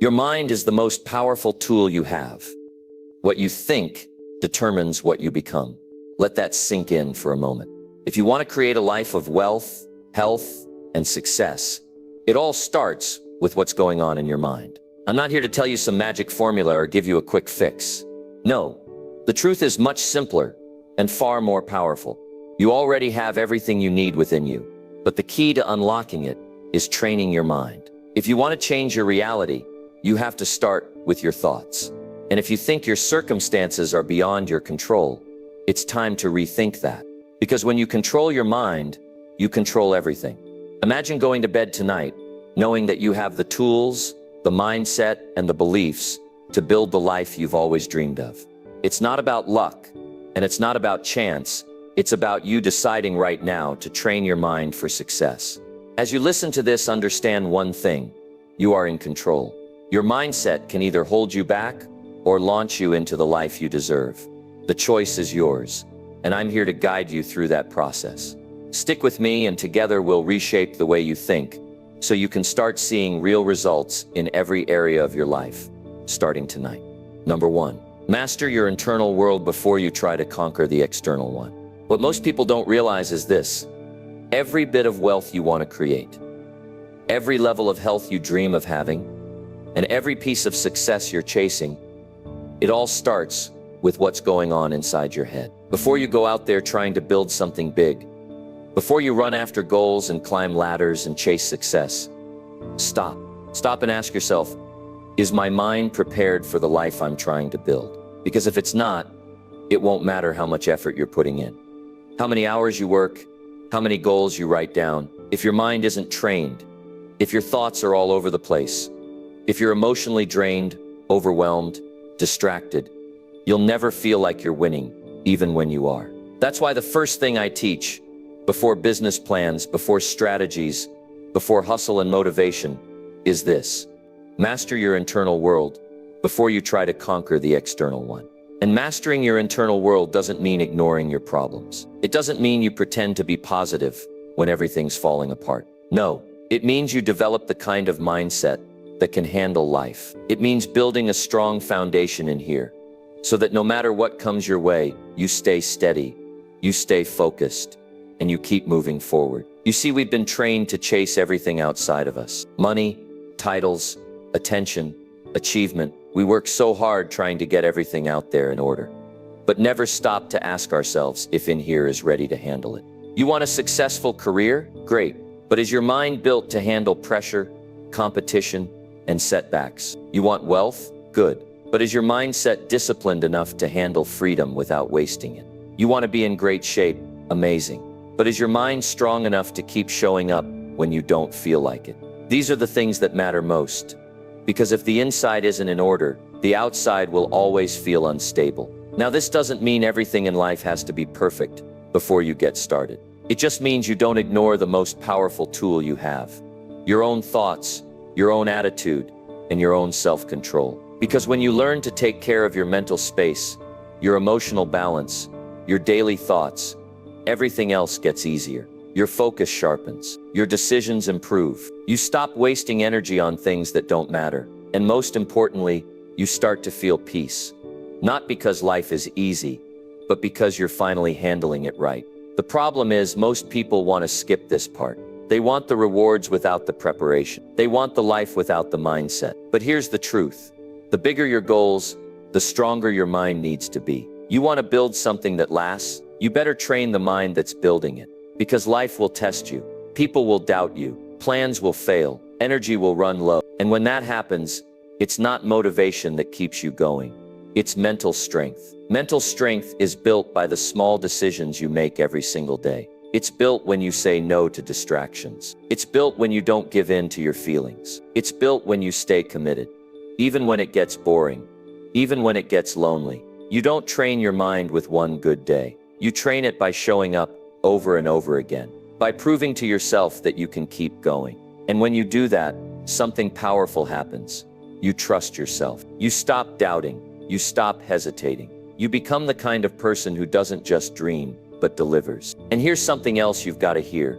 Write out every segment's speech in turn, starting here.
Your mind is the most powerful tool you have. What you think determines what you become. Let that sink in for a moment. If you want to create a life of wealth, health, and success, it all starts with what's going on in your mind. I'm not here to tell you some magic formula or give you a quick fix. No, the truth is much simpler and far more powerful. You already have everything you need within you, but the key to unlocking it is training your mind. If you want to change your reality, you have to start with your thoughts. And if you think your circumstances are beyond your control, it's time to rethink that. Because when you control your mind, you control everything. Imagine going to bed tonight, knowing that you have the tools, the mindset, and the beliefs to build the life you've always dreamed of. It's not about luck, and it's not about chance. It's about you deciding right now to train your mind for success. As you listen to this, understand one thing: you are in control. Your mindset can either hold you back or launch you into the life you deserve. The choice is yours, and I'm here to guide you through that process. Stick with me, and together we'll reshape the way you think so you can start seeing real results in every area of your life, starting tonight. Number 1, master your internal world before you try to conquer the external one. What most people don't realize is this: every bit of wealth you want to create, every level of health you dream of having, and every piece of success you're chasing, it all starts with what's going on inside your head. Before you go out there trying to build something big, before you run after goals and climb ladders and chase success, stop. Stop and ask yourself, is my mind prepared for the life I'm trying to build? Because if it's not, it won't matter how much effort you're putting in, how many hours you work, how many goals you write down. If your mind isn't trained, if your thoughts are all over the place, if you're emotionally drained, overwhelmed, distracted, you'll never feel like you're winning, even when you are. That's why the first thing I teach, before business plans, before strategies, before hustle and motivation, is this: master your internal world before you try to conquer the external one. And mastering your internal world doesn't mean ignoring your problems. It doesn't mean you pretend to be positive when everything's falling apart. No, it means you develop the kind of mindset that can handle life. It means building a strong foundation in here, so that no matter what comes your way, you stay steady, you stay focused, and you keep moving forward. You see, we've been trained to chase everything outside of us: money, titles, attention, achievement. We work so hard trying to get everything out there in order, but never stop to ask ourselves if in here is ready to handle it. You want a successful career? Great. But is your mind built to handle pressure, competition, and setbacks? You want wealth? Good. But is your mindset disciplined enough to handle freedom without wasting it? You want to be in great shape? Amazing. But is your mind strong enough to keep showing up when you don't feel like it? These are the things that matter most. Because if the inside isn't in order, the outside will always feel unstable. Now, this doesn't mean everything in life has to be perfect before you get started. It just means you don't ignore the most powerful tool you have: your own thoughts, your own attitude, and your own self-control. Because when you learn to take care of your mental space, your emotional balance, your daily thoughts, everything else gets easier. Your focus sharpens, your decisions improve, you stop wasting energy on things that don't matter, and most importantly, you start to feel peace. Not because life is easy, but because you're finally handling it right. The problem is, most people want to skip this part. They want the rewards without the preparation. They want the life without the mindset. But here's the truth: the bigger your goals, the stronger your mind needs to be. You want to build something that lasts? You better train the mind that's building it. Because life will test you. People will doubt you. Plans will fail. Energy will run low. And when that happens, it's not motivation that keeps you going. It's mental strength. Mental strength is built by the small decisions you make every single day. It's built when you say no to distractions. It's built when you don't give in to your feelings. It's built when you stay committed, even when it gets boring, even when it gets lonely. You don't train your mind with one good day. You train it by showing up over and over again, by proving to yourself that you can keep going. And when you do that, something powerful happens. You trust yourself. You stop doubting. You stop hesitating. You become the kind of person who doesn't just dream, but delivers. And here's something else you've got to hear.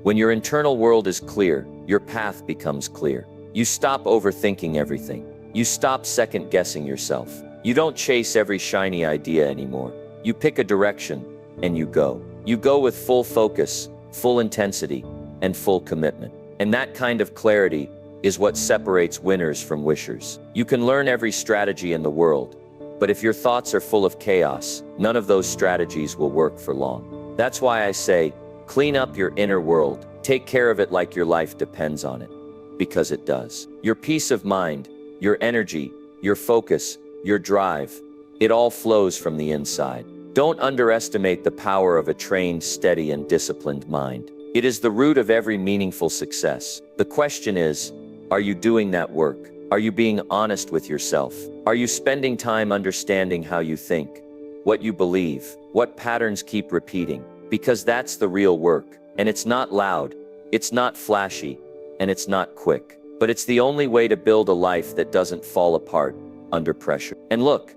When your internal world is clear, your path becomes clear. You stop overthinking everything. You stop second-guessing yourself. You don't chase every shiny idea anymore. You pick a direction, and you go. You go with full focus, full intensity, and full commitment. And that kind of clarity is what separates winners from wishers. You can learn every strategy in the world, but if your thoughts are full of chaos, none of those strategies will work for long. That's why I say, clean up your inner world. Take care of it like your life depends on it. Because it does. Your peace of mind, your energy, your focus, your drive, it all flows from the inside. Don't underestimate the power of a trained, steady, and disciplined mind. It is the root of every meaningful success. The question is, are you doing that work? Are you being honest with yourself? Are you spending time understanding how you think, what you believe, what patterns keep repeating? Because that's the real work. And it's not loud, it's not flashy, and it's not quick. But it's the only way to build a life that doesn't fall apart under pressure. And look,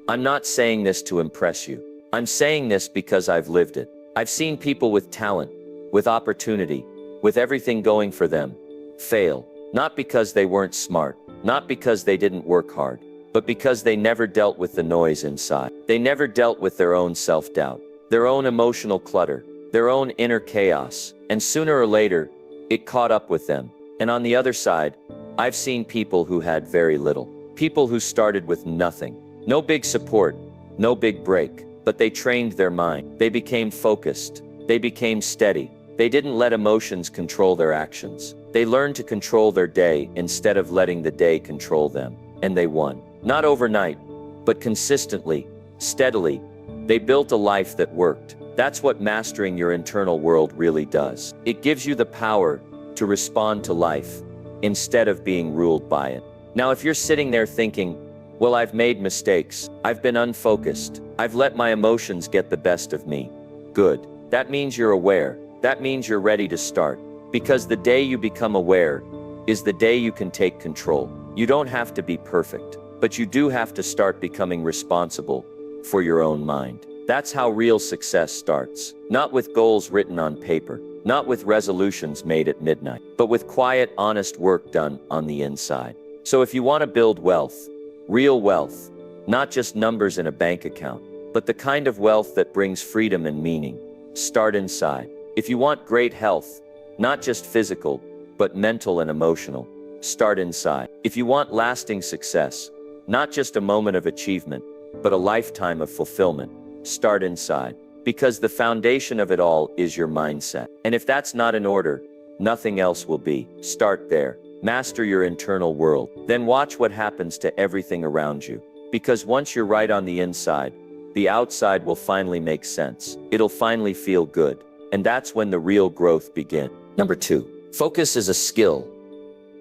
I'm not saying this to impress you. I'm saying this because I've lived it. I've seen people with talent, with opportunity, with everything going for them, fail. Not because they weren't smart, not because they didn't work hard, but because they never dealt with the noise inside. They never dealt with their own self-doubt, their own emotional clutter, their own inner chaos, and sooner or later, it caught up with them. And on the other side, I've seen people who had very little. People who started with nothing. No big support, no big break, but they trained their mind. They became focused. They became steady. They didn't let emotions control their actions. They learned to control their day instead of letting the day control them. And they won. Not overnight, but consistently, steadily. They built a life that worked. That's what mastering your internal world really does. It gives you the power to respond to life instead of being ruled by it. Now, if you're sitting there thinking, well, I've made mistakes, I've been unfocused, I've let my emotions get the best of me. Good. That means you're aware. That means you're ready to start. Because the day you become aware is the day you can take control. You don't have to be perfect, but you do have to start becoming responsible for your own mind. That's how real success starts. Not with goals written on paper, not with resolutions made at midnight, but with quiet, honest work done on the inside. So if you want to build wealth, real wealth, not just numbers in a bank account, but the kind of wealth that brings freedom and meaning, start inside. If you want great health, not just physical, but mental and emotional, start inside. If you want lasting success, not just a moment of achievement, but a lifetime of fulfillment, start inside. Because the foundation of it all is your mindset. And if that's not in order, nothing else will be. Start there. Master your internal world. Then watch what happens to everything around you. Because once you're right on the inside, the outside will finally make sense. It'll finally feel good. And that's when the real growth begins. Number 2, focus is a skill,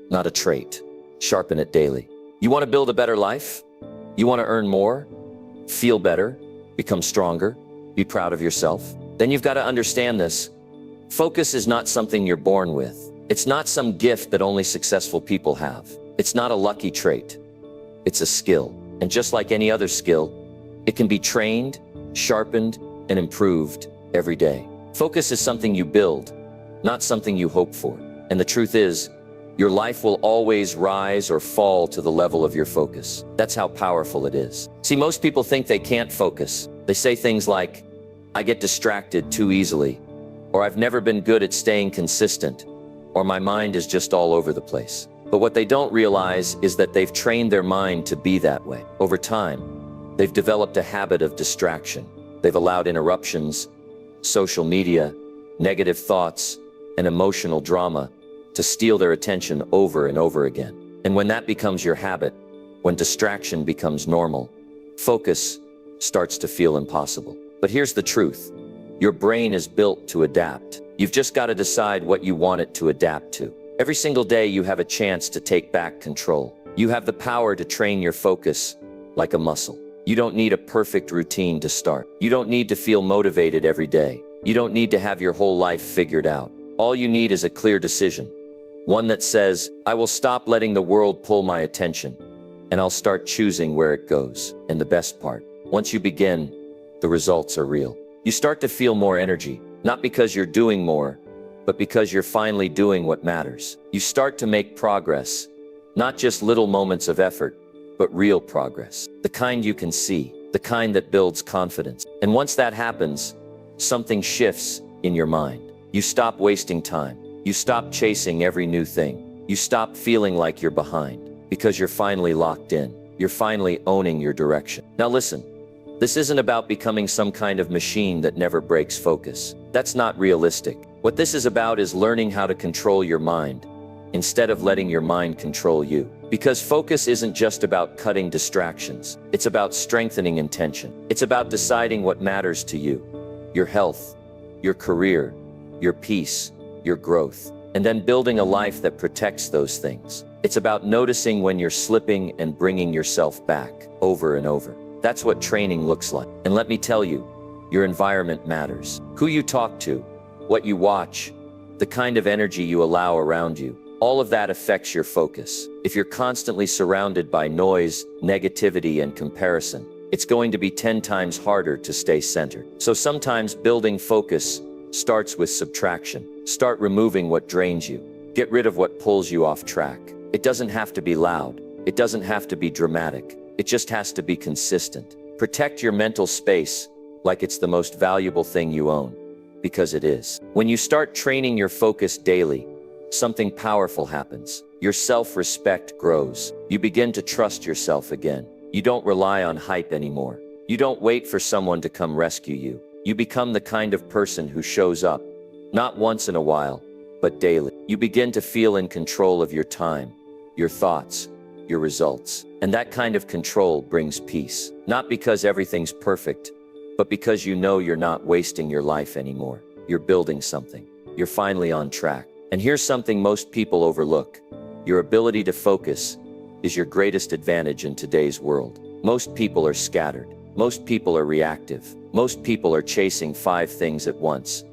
not a trait. Sharpen it daily. You want to build a better life? You want to earn more? Feel better? Become stronger? Be proud of yourself? Then you've got to understand this. Focus is not something you're born with. It's not some gift that only successful people have. It's not a lucky trait. It's a skill. And just like any other skill, it can be trained, sharpened, and improved every day. Focus is something you build, not something you hope for. And the truth is, your life will always rise or fall to the level of your focus. That's how powerful it is. See, most people think they can't focus. They say things like, I get distracted too easily, or I've never been good at staying consistent, or my mind is just all over the place. But what they don't realize is that they've trained their mind to be that way. Over time, they've developed a habit of distraction. They've allowed interruptions, social media, negative thoughts, and emotional drama to steal their attention over and over again. And when that becomes your habit, when distraction becomes normal, focus starts to feel impossible. But here's the truth. Your brain is built to adapt. You've just got to decide what you want it to adapt to. Every single day you have a chance to take back control. You have the power to train your focus like a muscle. You don't need a perfect routine to start. You don't need to feel motivated every day. You don't need to have your whole life figured out. All you need is a clear decision. One that says, I will stop letting the world pull my attention, and I'll start choosing where it goes. And the best part, once you begin, the results are real. You start to feel more energy, not because you're doing more, but because you're finally doing what matters. You start to make progress, not just little moments of effort, but real progress. The kind you can see, the kind that builds confidence. And once that happens, something shifts in your mind. You stop wasting time. You stop chasing every new thing. You stop feeling like you're behind, because you're finally locked in. You're finally owning your direction. Now listen, this isn't about becoming some kind of machine that never breaks focus. That's not realistic. What this is about is learning how to control your mind instead of letting your mind control you. Because focus isn't just about cutting distractions. It's about strengthening intention. It's about deciding what matters to you: your health, your career, your peace, your growth, and then building a life that protects those things. It's about noticing when you're slipping and bringing yourself back over and over. That's what training looks like. And let me tell you, your environment matters. Who you talk to, what you watch, the kind of energy you allow around you, all of that affects your focus. If you're constantly surrounded by noise, negativity, and comparison, it's going to be 10 times harder to stay centered. So sometimes building focus starts with subtraction. Start removing what drains you. Get rid of what pulls you off track. It doesn't have to be loud. It doesn't have to be dramatic. It just has to be consistent. Protect your mental space like it's the most valuable thing you own, because it is. When you start training your focus daily, something powerful happens. Your self-respect grows. You begin to trust yourself again. You don't rely on hype anymore. You don't wait for someone to come rescue you. You become the kind of person who shows up, not once in a while, but daily. You begin to feel in control of your time, your thoughts, your results. And that kind of control brings peace. Not because everything's perfect, but because you know you're not wasting your life anymore. You're building something. You're finally on track. And here's something most people overlook. Your ability to focus is your greatest advantage in today's world. Most people are scattered. Most people are reactive. Most people are chasing 5 things at once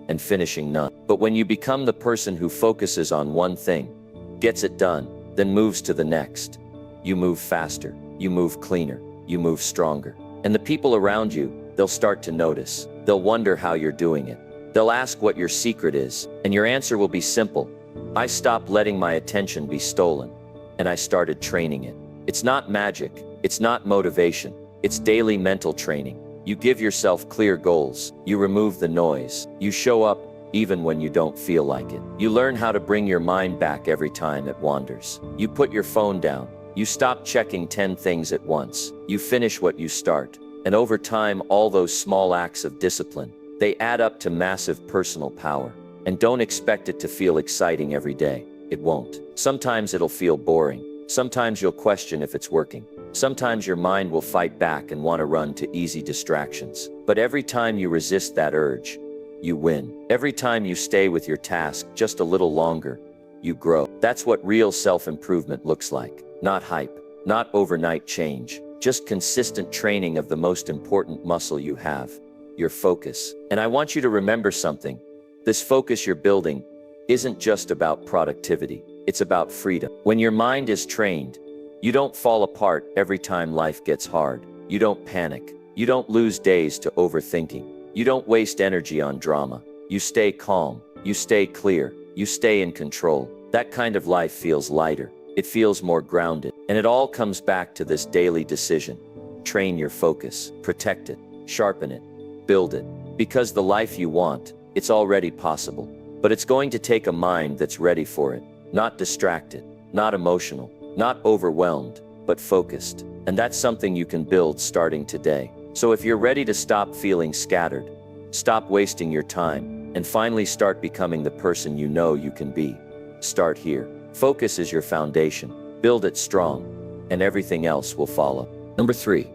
and finishing none. But when you become the person who focuses on one thing, gets it done, then moves to the next, you move faster, you move cleaner, you move stronger. And the people around you, they'll start to notice. They'll wonder how you're doing it. They'll ask what your secret is, and your answer will be simple. I stopped letting my attention be stolen, and I started training it. It's not magic. It's not motivation. It's daily mental training. You give yourself clear goals. You remove the noise. You show up even when you don't feel like it. You learn how to bring your mind back every time it wanders. You put your phone down. You stop checking 10 things at once. You finish what you start. And over time, all those small acts of discipline, they add up to massive personal power. And don't expect it to feel exciting every day. It won't. Sometimes it'll feel boring. Sometimes you'll question if it's working. Sometimes your mind will fight back and want to run to easy distractions. But every time you resist that urge, you win. Every time you stay with your task just a little longer, you grow. That's what real self-improvement looks like. Not hype, not overnight change, just consistent training of the most important muscle you have, your focus. And I want you to remember something. This focus you're building isn't just about productivity. It's about freedom. When your mind is trained, you don't fall apart every time life gets hard. You don't panic. You don't lose days to overthinking. You don't waste energy on drama. You stay calm. You stay clear. You stay in control. That kind of life feels lighter. It feels more grounded. And it all comes back to this daily decision. Train your focus. Protect it. Sharpen it. Build it. Because the life you want, it's already possible. But it's going to take a mind that's ready for it. Not distracted. Not emotional. Not overwhelmed, but focused. And that's something you can build starting today. So if you're ready to stop feeling scattered, stop wasting your time, and finally start becoming the person you know you can be, start here. Focus is your foundation. Build it strong, and everything else will follow. Number 3,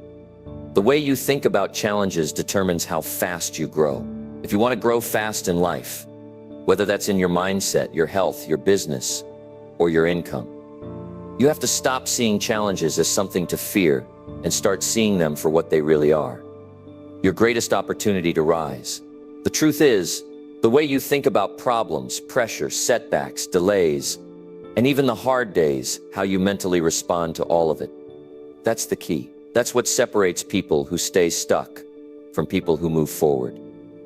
the way you think about challenges determines how fast you grow. If you want to grow fast in life, whether that's in your mindset, your health, your business, or your income, you have to stop seeing challenges as something to fear and start seeing them for what they really are. Your greatest opportunity to rise. The truth is, the way you think about problems, pressure, setbacks, delays, and even the hard days, how you mentally respond to all of it, that's the key. That's what separates people who stay stuck from people who move forward,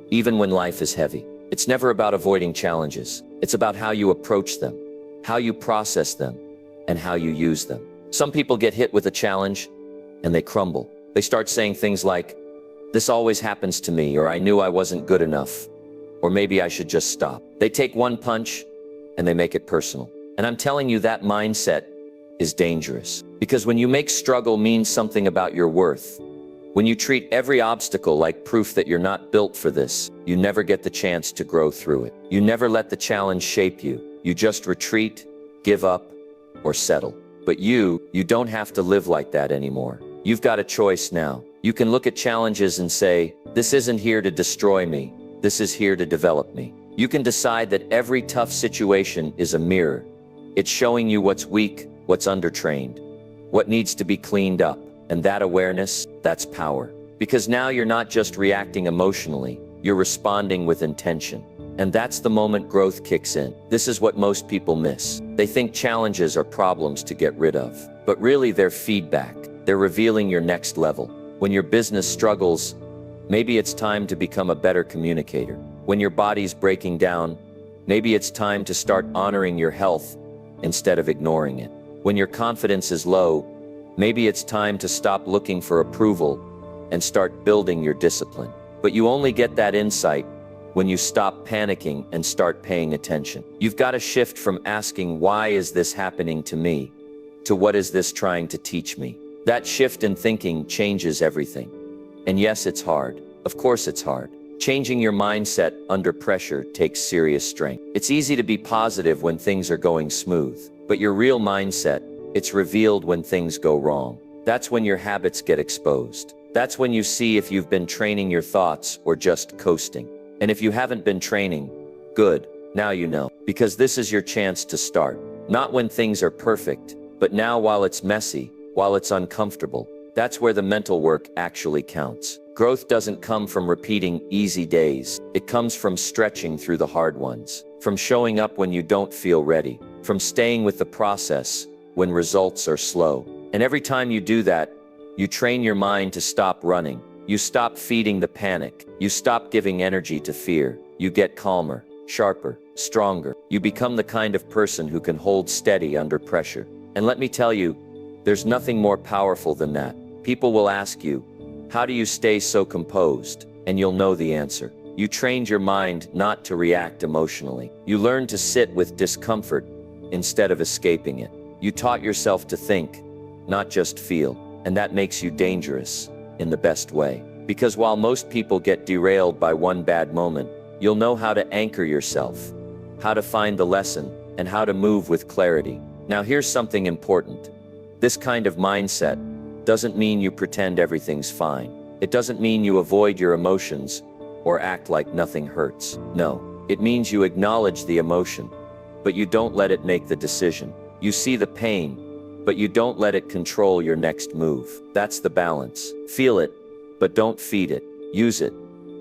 even when life is heavy. It's never about avoiding challenges. It's about how you approach them, how you process them, and how you use them. Some people get hit with a challenge and they crumble. They start saying things like, "This always happens to me," or "I knew I wasn't good enough," or "Maybe I should just stop." They take one punch and they make it personal. And I'm telling you, that mindset is dangerous. Because when you make struggle mean something about your worth, when you treat every obstacle like proof that you're not built for this, you never get the chance to grow through it. You never let the challenge shape you. You just retreat, give up, or settle. But you don't have to live like that anymore. You've got a choice now. You can look at challenges and say, "This isn't here to destroy me. This is here to develop me." You can decide that every tough situation is a mirror. It's showing you what's weak, what's undertrained, what needs to be cleaned up. And that awareness, that's power. Because now you're not just reacting emotionally, you're responding with intention. And that's the moment growth kicks in. This is what most people miss. They think challenges are problems to get rid of. But really, they're feedback. They're revealing your next level. When your business struggles, maybe it's time to become a better communicator. When your body's breaking down, maybe it's time to start honoring your health instead of ignoring it. When your confidence is low, maybe it's time to stop looking for approval and start building your discipline. But you only get that insight when you stop panicking and start paying attention. You've got to shift from asking, "Why is this happening to me?" to "What is this trying to teach me?" That shift in thinking changes everything. And yes, it's hard. Of course it's hard. Changing your mindset under pressure takes serious strength. It's easy to be positive when things are going smooth, but your real mindset, it's revealed when things go wrong. That's when your habits get exposed. That's when you see if you've been training your thoughts or just coasting. And if you haven't been training, good, now you know. Because this is your chance to start. Not when things are perfect, but now while it's messy, while it's uncomfortable. That's where the mental work actually counts. Growth doesn't come from repeating easy days. It comes from stretching through the hard ones, from showing up when you don't feel ready, from staying with the process when results are slow. And every time you do that, you train your mind to stop running. You stop feeding the panic. You stop giving energy to fear. You get calmer, sharper, stronger. You become the kind of person who can hold steady under pressure. And let me tell you, there's nothing more powerful than that. People will ask you, "How do you stay so composed?" And you'll know the answer. You trained your mind not to react emotionally. You learned to sit with discomfort instead of escaping it. You taught yourself to think, not just feel. And that makes you dangerous in the best way. Because while most people get derailed by one bad moment, you'll know how to anchor yourself, how to find the lesson, and how to move with clarity. Now here's something important. This kind of mindset doesn't mean you pretend everything's fine. It doesn't mean you avoid your emotions or act like nothing hurts. No, it means you acknowledge the emotion, but you don't let it make the decision. You see the pain, but you don't let it control your next move. That's the balance. Feel it, but don't feed it. Use it,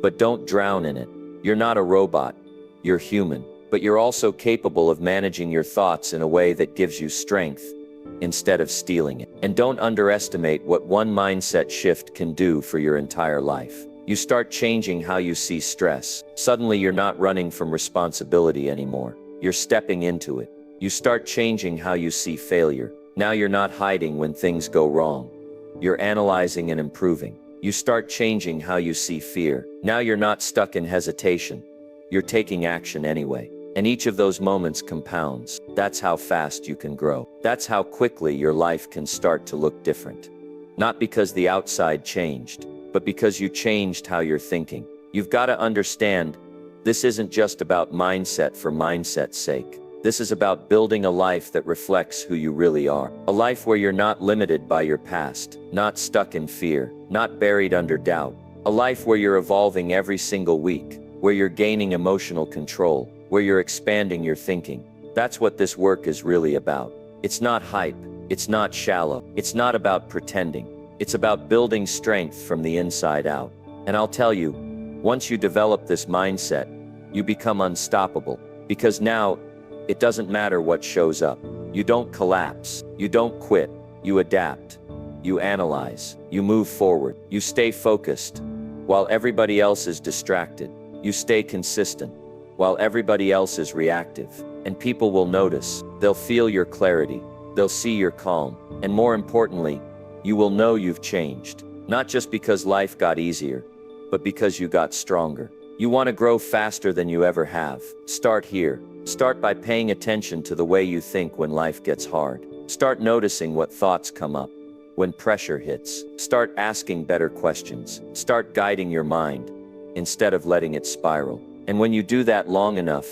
but don't drown in it. You're not a robot. You're human, but you're also capable of managing your thoughts in a way that gives you strength instead of stealing it. And don't underestimate what one mindset shift can do for your entire life. You start changing how you see stress. Suddenly you're not running from responsibility anymore. You're stepping into it. You start changing how you see failure. Now you're not hiding when things go wrong. You're analyzing and improving. You start changing how you see fear. Now you're not stuck in hesitation. You're taking action anyway. And each of those moments compounds. That's how fast you can grow. That's how quickly your life can start to look different. Not because the outside changed, but because you changed how you're thinking. You've got to understand, this isn't just about mindset for mindset's sake. This is about building a life that reflects who you really are. A life where you're not limited by your past, not stuck in fear, not buried under doubt. A life where you're evolving every single week, where you're gaining emotional control, where you're expanding your thinking. That's what this work is really about. It's not hype. It's not shallow. It's not about pretending. It's about building strength from the inside out. And I'll tell you, once you develop this mindset, you become unstoppable. Because now, it doesn't matter what shows up. You don't collapse. You don't quit. You adapt. You analyze. You move forward. You stay focused. While everybody else is distracted, you stay consistent. While everybody else is reactive. And people will notice. They'll feel your clarity. They'll see your calm. And more importantly, you will know you've changed. Not just because life got easier, but because you got stronger. You want to grow faster than you ever have? Start here. Start by paying attention to the way you think when life gets hard. Start noticing what thoughts come up when pressure hits. Start asking better questions. Start guiding your mind instead of letting it spiral. And when you do that long enough,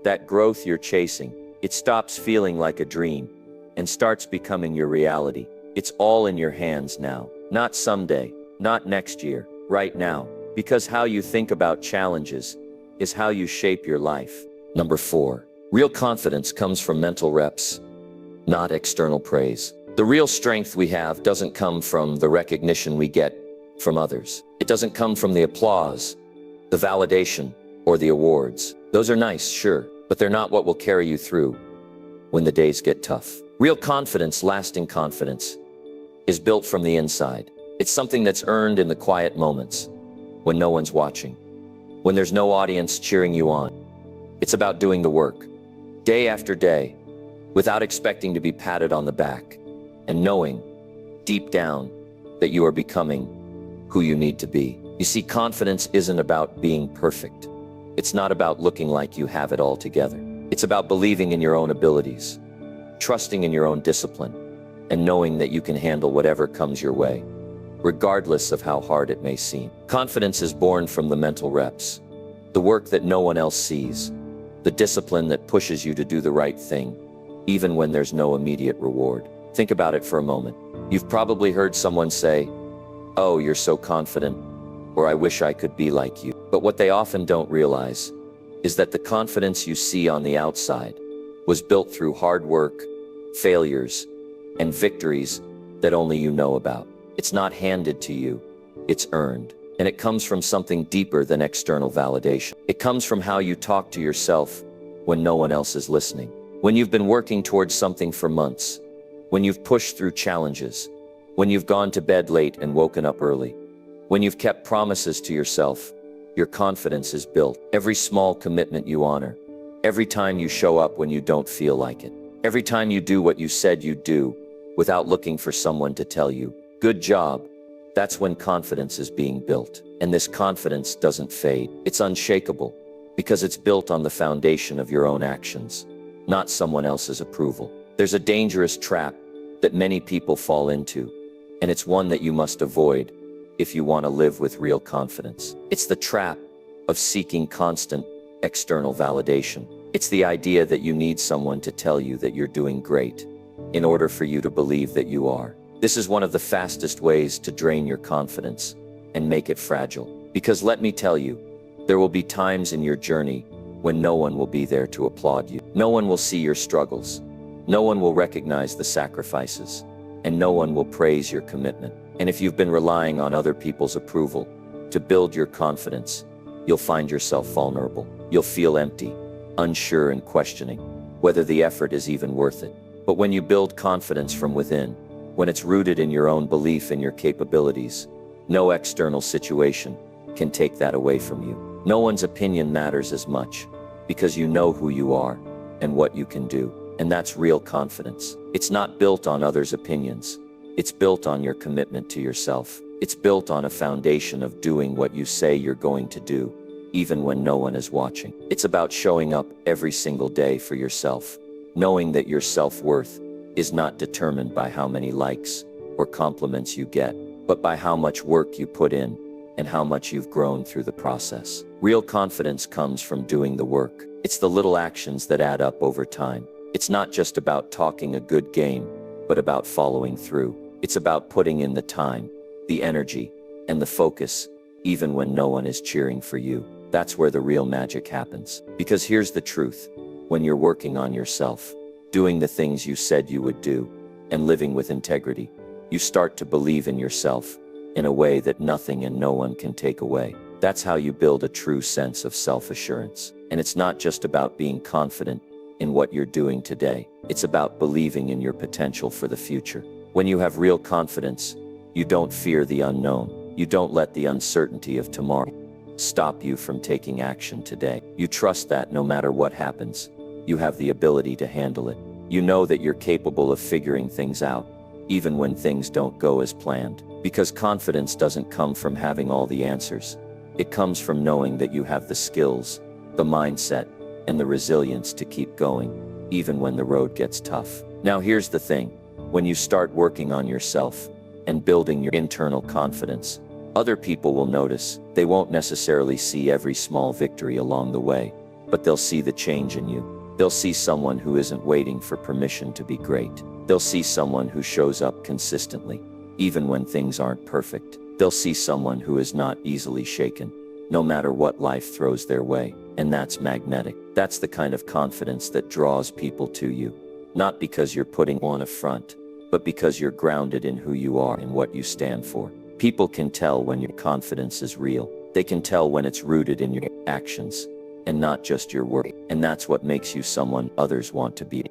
that growth you're chasing, it stops feeling like a dream and starts becoming your reality. It's all in your hands now. Not someday, not next year, right now. Because how you think about challenges is how you shape your life. Number 4, real confidence comes from mental reps, not external praise. The real strength we have doesn't come from the recognition we get from others. It doesn't come from the applause, the validation, or the awards. Those are nice, sure, but they're not what will carry you through when the days get tough. Real confidence, lasting confidence, is built from the inside. It's something that's earned in the quiet moments, when no one's watching, when there's no audience cheering you on. It's about doing the work, day after day, without expecting to be patted on the back, and knowing, deep down, that you are becoming who you need to be. You see, confidence isn't about being perfect. It's not about looking like you have it all together. It's about believing in your own abilities, trusting in your own discipline, and knowing that you can handle whatever comes your way, regardless of how hard it may seem. Confidence is born from the mental reps, the work that no one else sees, the discipline that pushes you to do the right thing, even when there's no immediate reward. Think about it for a moment. You've probably heard someone say, "Oh, you're so confident," or "I wish I could be like you." But what they often don't realize is that the confidence you see on the outside was built through hard work, failures, and victories that only you know about. It's not handed to you, it's earned. And it comes from something deeper than external validation. It comes from how you talk to yourself when no one else is listening. When you've been working towards something for months, when you've pushed through challenges, when you've gone to bed late and woken up early, when you've kept promises to yourself, your confidence is built. Every small commitment you honor, every time you show up when you don't feel like it, every time you do what you said you'd do without looking for someone to tell you, "Good job," that's when confidence is being built. And this confidence doesn't fade. It's unshakable because it's built on the foundation of your own actions, not someone else's approval. There's a dangerous trap that many people fall into, and it's one that you must avoid if you want to live with real confidence. It's the trap of seeking constant external validation. It's the idea that you need someone to tell you that you're doing great in order for you to believe that you are. This is one of the fastest ways to drain your confidence and make it fragile. Because let me tell you, there will be times in your journey when no one will be there to applaud you. No one will see your struggles. No one will recognize the sacrifices, and no one will praise your commitment. And if you've been relying on other people's approval to build your confidence, you'll find yourself vulnerable. You'll feel empty, unsure, and questioning whether the effort is even worth it. But when you build confidence from within, when it's rooted in your own belief in your capabilities, no external situation can take that away from you. No one's opinion matters as much because you know who you are and what you can do. And that's real confidence. It's not built on others' opinions. It's built on your commitment to yourself. It's built on a foundation of doing what you say you're going to do, even when no one is watching. It's about showing up every single day for yourself, knowing that your self-worth is not determined by how many likes or compliments you get, but by how much work you put in and how much you've grown through the process. Real confidence comes from doing the work. It's the little actions that add up over time. It's not just about talking a good game, but about following through. It's about putting in the time, the energy, and the focus, even when no one is cheering for you. That's where the real magic happens. Because here's the truth. When you're working on yourself, doing the things you said you would do, and living with integrity, you start to believe in yourself in a way that nothing and no one can take away. That's how you build a true sense of self-assurance. And it's not just about being confident in what you're doing today. It's about believing in your potential for the future. When you have real confidence, you don't fear the unknown. You don't let the uncertainty of tomorrow stop you from taking action today. You trust that no matter what happens, you have the ability to handle it. You know that you're capable of figuring things out, even when things don't go as planned. Because confidence doesn't come from having all the answers. It comes from knowing that you have the skills, the mindset, and the resilience to keep going, even when the road gets tough. Now here's the thing. When you start working on yourself and building your internal confidence, other people will notice. They won't necessarily see every small victory along the way, but they'll see the change in you. They'll see someone who isn't waiting for permission to be great. They'll see someone who shows up consistently, even when things aren't perfect. They'll see someone who is not easily shaken, no matter what life throws their way. And that's magnetic. That's the kind of confidence that draws people to you. Not because you're putting on a front, but because you're grounded in who you are and what you stand for. People can tell when your confidence is real. They can tell when it's rooted in your actions and not just your words. And that's what makes you someone others want to be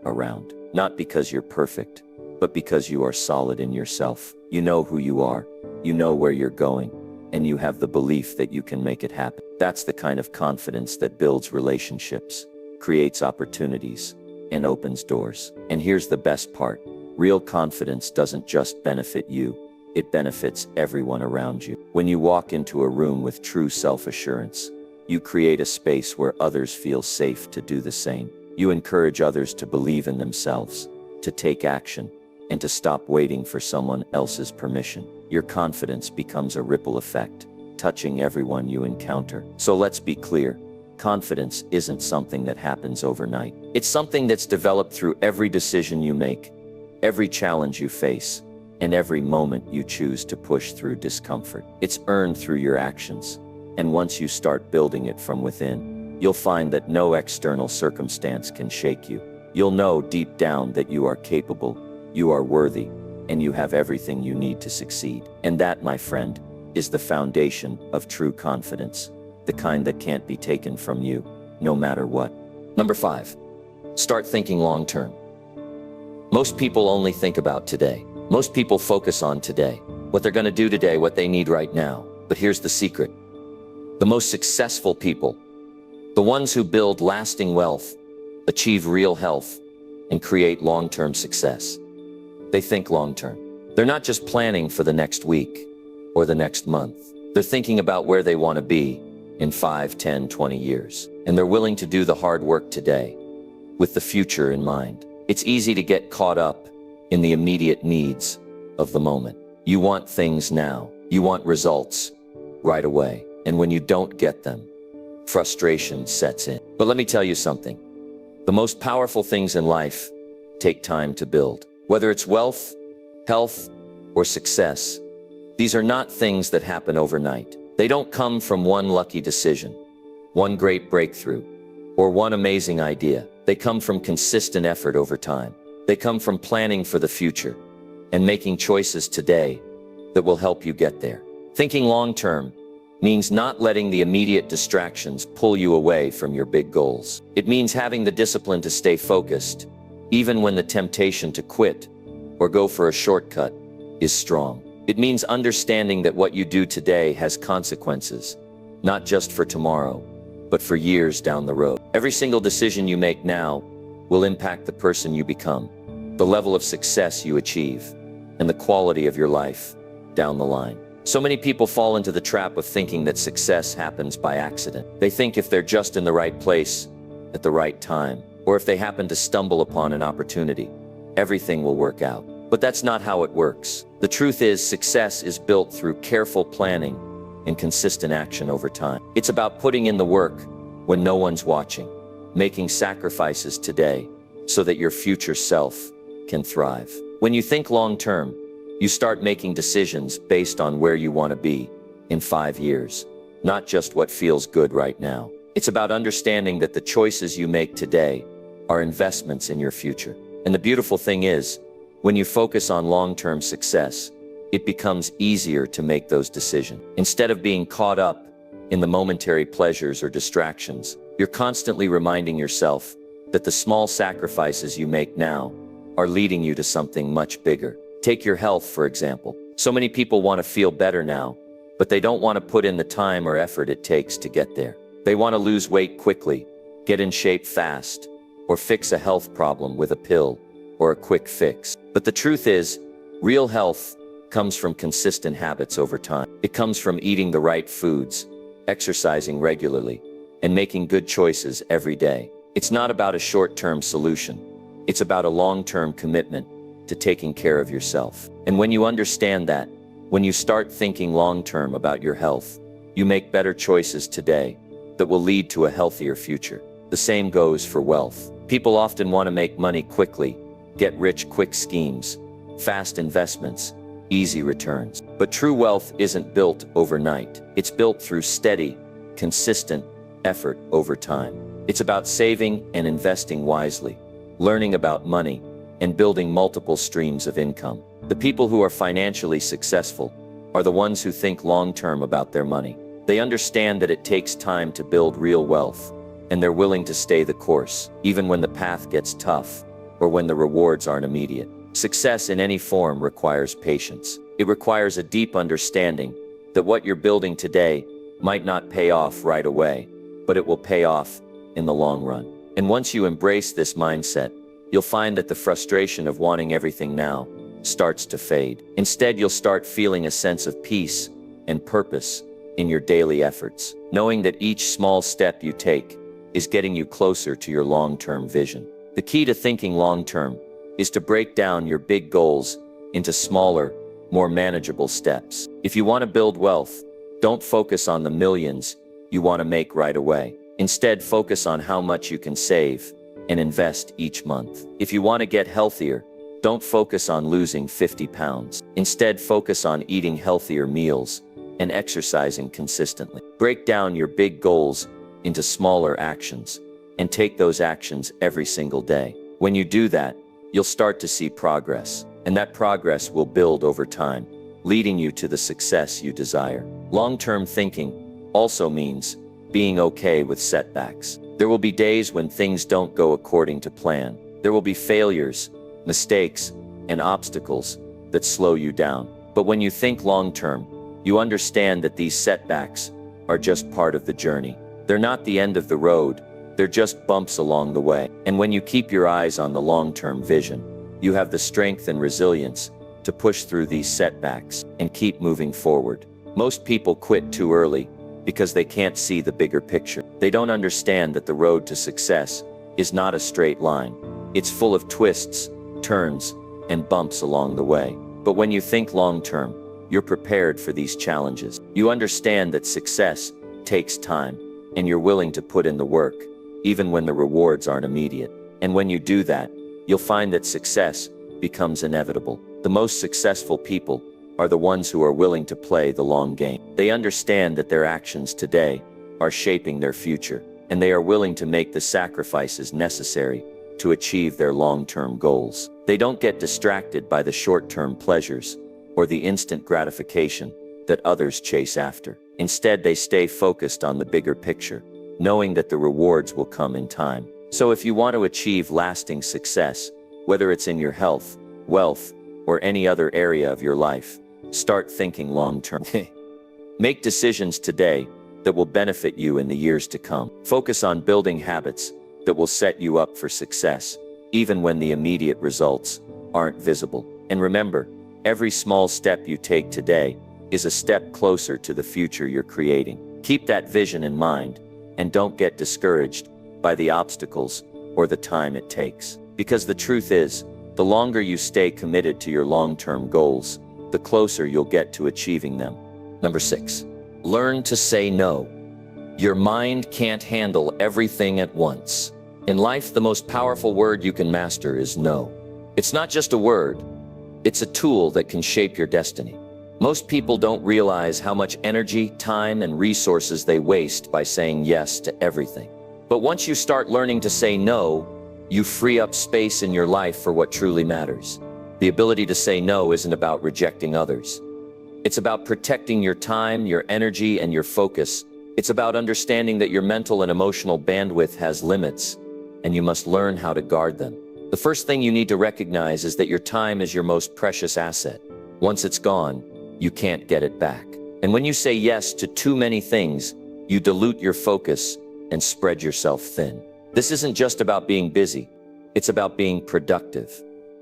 around. Not because you're perfect, but because you are solid in yourself. You know who you are, you know where you're going, and you have the belief that you can make it happen. That's the kind of confidence that builds relationships, creates opportunities, and opens doors. And here's the best part. Real confidence doesn't just benefit you, it benefits everyone around you. When you walk into a room with true self-assurance, you create a space where others feel safe to do the same. You encourage others to believe in themselves, to take action, and to stop waiting for someone else's permission. Your confidence becomes a ripple effect, touching everyone you encounter. So let's be clear. Confidence isn't something that happens overnight. It's something that's developed through every decision you make, every challenge you face, and every moment you choose to push through discomfort. It's earned through your actions. And once you start building it from within, you'll find that no external circumstance can shake you. You'll know deep down that you are capable, you are worthy, and you have everything you need to succeed. And that, my friend, is the foundation of true confidence, the kind that can't be taken from you, no matter what. Number 5, start thinking long-term. Most people only think about today. Most people focus on today, what they're going to do today, what they need right now. But here's the secret. The most successful people, the ones who build lasting wealth, achieve real health, and create long-term success, they think long-term. They're not just planning for the next week or the next month. They're thinking about where they want to be in 5, 10, 20 years. And they're willing to do the hard work today with the future in mind. It's easy to get caught up in the immediate needs of the moment. You want things now. You want results right away. And when you don't get them, frustration sets in. But let me tell you something. The most powerful things in life take time to build. Whether it's wealth, health, or success, these are not things that happen overnight. They don't come from one lucky decision, one great breakthrough, or one amazing idea. They come from consistent effort over time. They come from planning for the future and making choices today that will help you get there. Thinking long-term means not letting the immediate distractions pull you away from your big goals. It means having the discipline to stay focused, even when the temptation to quit or go for a shortcut is strong. It means understanding that what you do today has consequences, not just for tomorrow, but for years down the road. Every single decision you make now will impact the person you become, the level of success you achieve, and the quality of your life down the line. So many people fall into the trap of thinking that success happens by accident. They think if they're just in the right place at the right time, or if they happen to stumble upon an opportunity, everything will work out. But that's not how it works. The truth is, success is built through careful planning and consistent action over time. It's about putting in the work when no one's watching, making sacrifices today so that your future self can thrive. When you think long-term, you start making decisions based on where you want to be in 5 years, not just what feels good right now. It's about understanding that the choices you make today are investments in your future. And the beautiful thing is, when you focus on long-term success, it becomes easier to make those decisions. Instead of being caught up in the momentary pleasures or distractions, you're constantly reminding yourself that the small sacrifices you make now are leading you to something much bigger. Take your health, for example. So many people want to feel better now, but they don't want to put in the time or effort it takes to get there. They want to lose weight quickly, get in shape fast, or fix a health problem with a pill or a quick fix. But the truth is, Real health comes from consistent habits over time. It comes from eating the right foods, exercising regularly, and making good choices every day. It's not about a short-term solution. It's about a long-term commitment to taking care of yourself. And when you understand that, when you start thinking long-term about your health, you make better choices today that will lead to a healthier future. The same goes for wealth. People often want to make money quickly, get rich quick schemes, fast investments, easy returns. But true wealth isn't built overnight. It's built through steady, consistent effort over time. It's about saving and investing wisely, learning about money, and building multiple streams of income. The people who are financially successful are the ones who think long-term about their money. They understand that it takes time to build real wealth, and they're willing to stay the course, even when the path gets tough or when the rewards aren't immediate. Success in any form requires patience. It requires a deep understanding that what you're building today might not pay off right away, but it will pay off in the long run. And once you embrace this mindset, you'll find that the frustration of wanting everything now starts to fade. Instead, you'll start feeling a sense of peace and purpose in your daily efforts, knowing that each small step you take is getting you closer to your long-term vision. The key to thinking long-term is to break down your big goals into smaller, more manageable steps. If you want to build wealth, don't focus on the millions you want to make right away. Instead, focus on how much you can save and invest each month. If you want to get healthier, don't focus on losing 50 pounds. Instead, focus on eating healthier meals and exercising consistently. Break down your big goals into smaller actions and take those actions every single day. When you do that, you'll start to see progress, and that progress will build over time, leading you to the success you desire. Long-term thinking also means being okay with setbacks. There will be days when things don't go according to plan. There will be failures, mistakes, and obstacles that slow you down. But when you think long-term, you understand that these setbacks are just part of the journey. They're not the end of the road, they're just bumps along the way. And when you keep your eyes on the long-term vision, you have the strength and resilience to push through these setbacks and keep moving forward. Most people quit too early because they can't see the bigger picture. They don't understand that the road to success is not a straight line. It's full of twists, turns, and bumps along the way. But when you think long-term, you're prepared for these challenges. You understand that success takes time, and you're willing to put in the work, even when the rewards aren't immediate. And when you do that, you'll find that success becomes inevitable. The most successful people are the ones who are willing to play the long game. They understand that their actions today are shaping their future, and they are willing to make the sacrifices necessary to achieve their long-term goals. They don't get distracted by the short-term pleasures or the instant gratification that others chase after. Instead, they stay focused on the bigger picture, knowing that the rewards will come in time. So if you want to achieve lasting success, whether it's in your health, wealth, or any other area of your life, start thinking long-term. Make decisions today that will benefit you in the years to come. Focus on building habits that will set you up for success, even when the immediate results aren't visible. And remember, every small step you take today is a step closer to the future you're creating. Keep that vision in mind, and don't get discouraged by the obstacles or the time it takes. Because the truth is, the longer you stay committed to your long-term goals, the closer you'll get to achieving them. Number 6, learn to say no. Your mind can't handle everything at once. In life, the most powerful word you can master is no. It's not just a word, it's a tool that can shape your destiny. Most people don't realize how much energy, time, and resources they waste by saying yes to everything. But once you start learning to say no, you free up space in your life for what truly matters. The ability to say no isn't about rejecting others. It's about protecting your time, your energy, and your focus. It's about understanding that your mental and emotional bandwidth has limits, and you must learn how to guard them. The first thing you need to recognize is that your time is your most precious asset. Once it's gone, you can't get it back. And when you say yes to too many things, you dilute your focus and spread yourself thin. This isn't just about being busy, it's about being productive.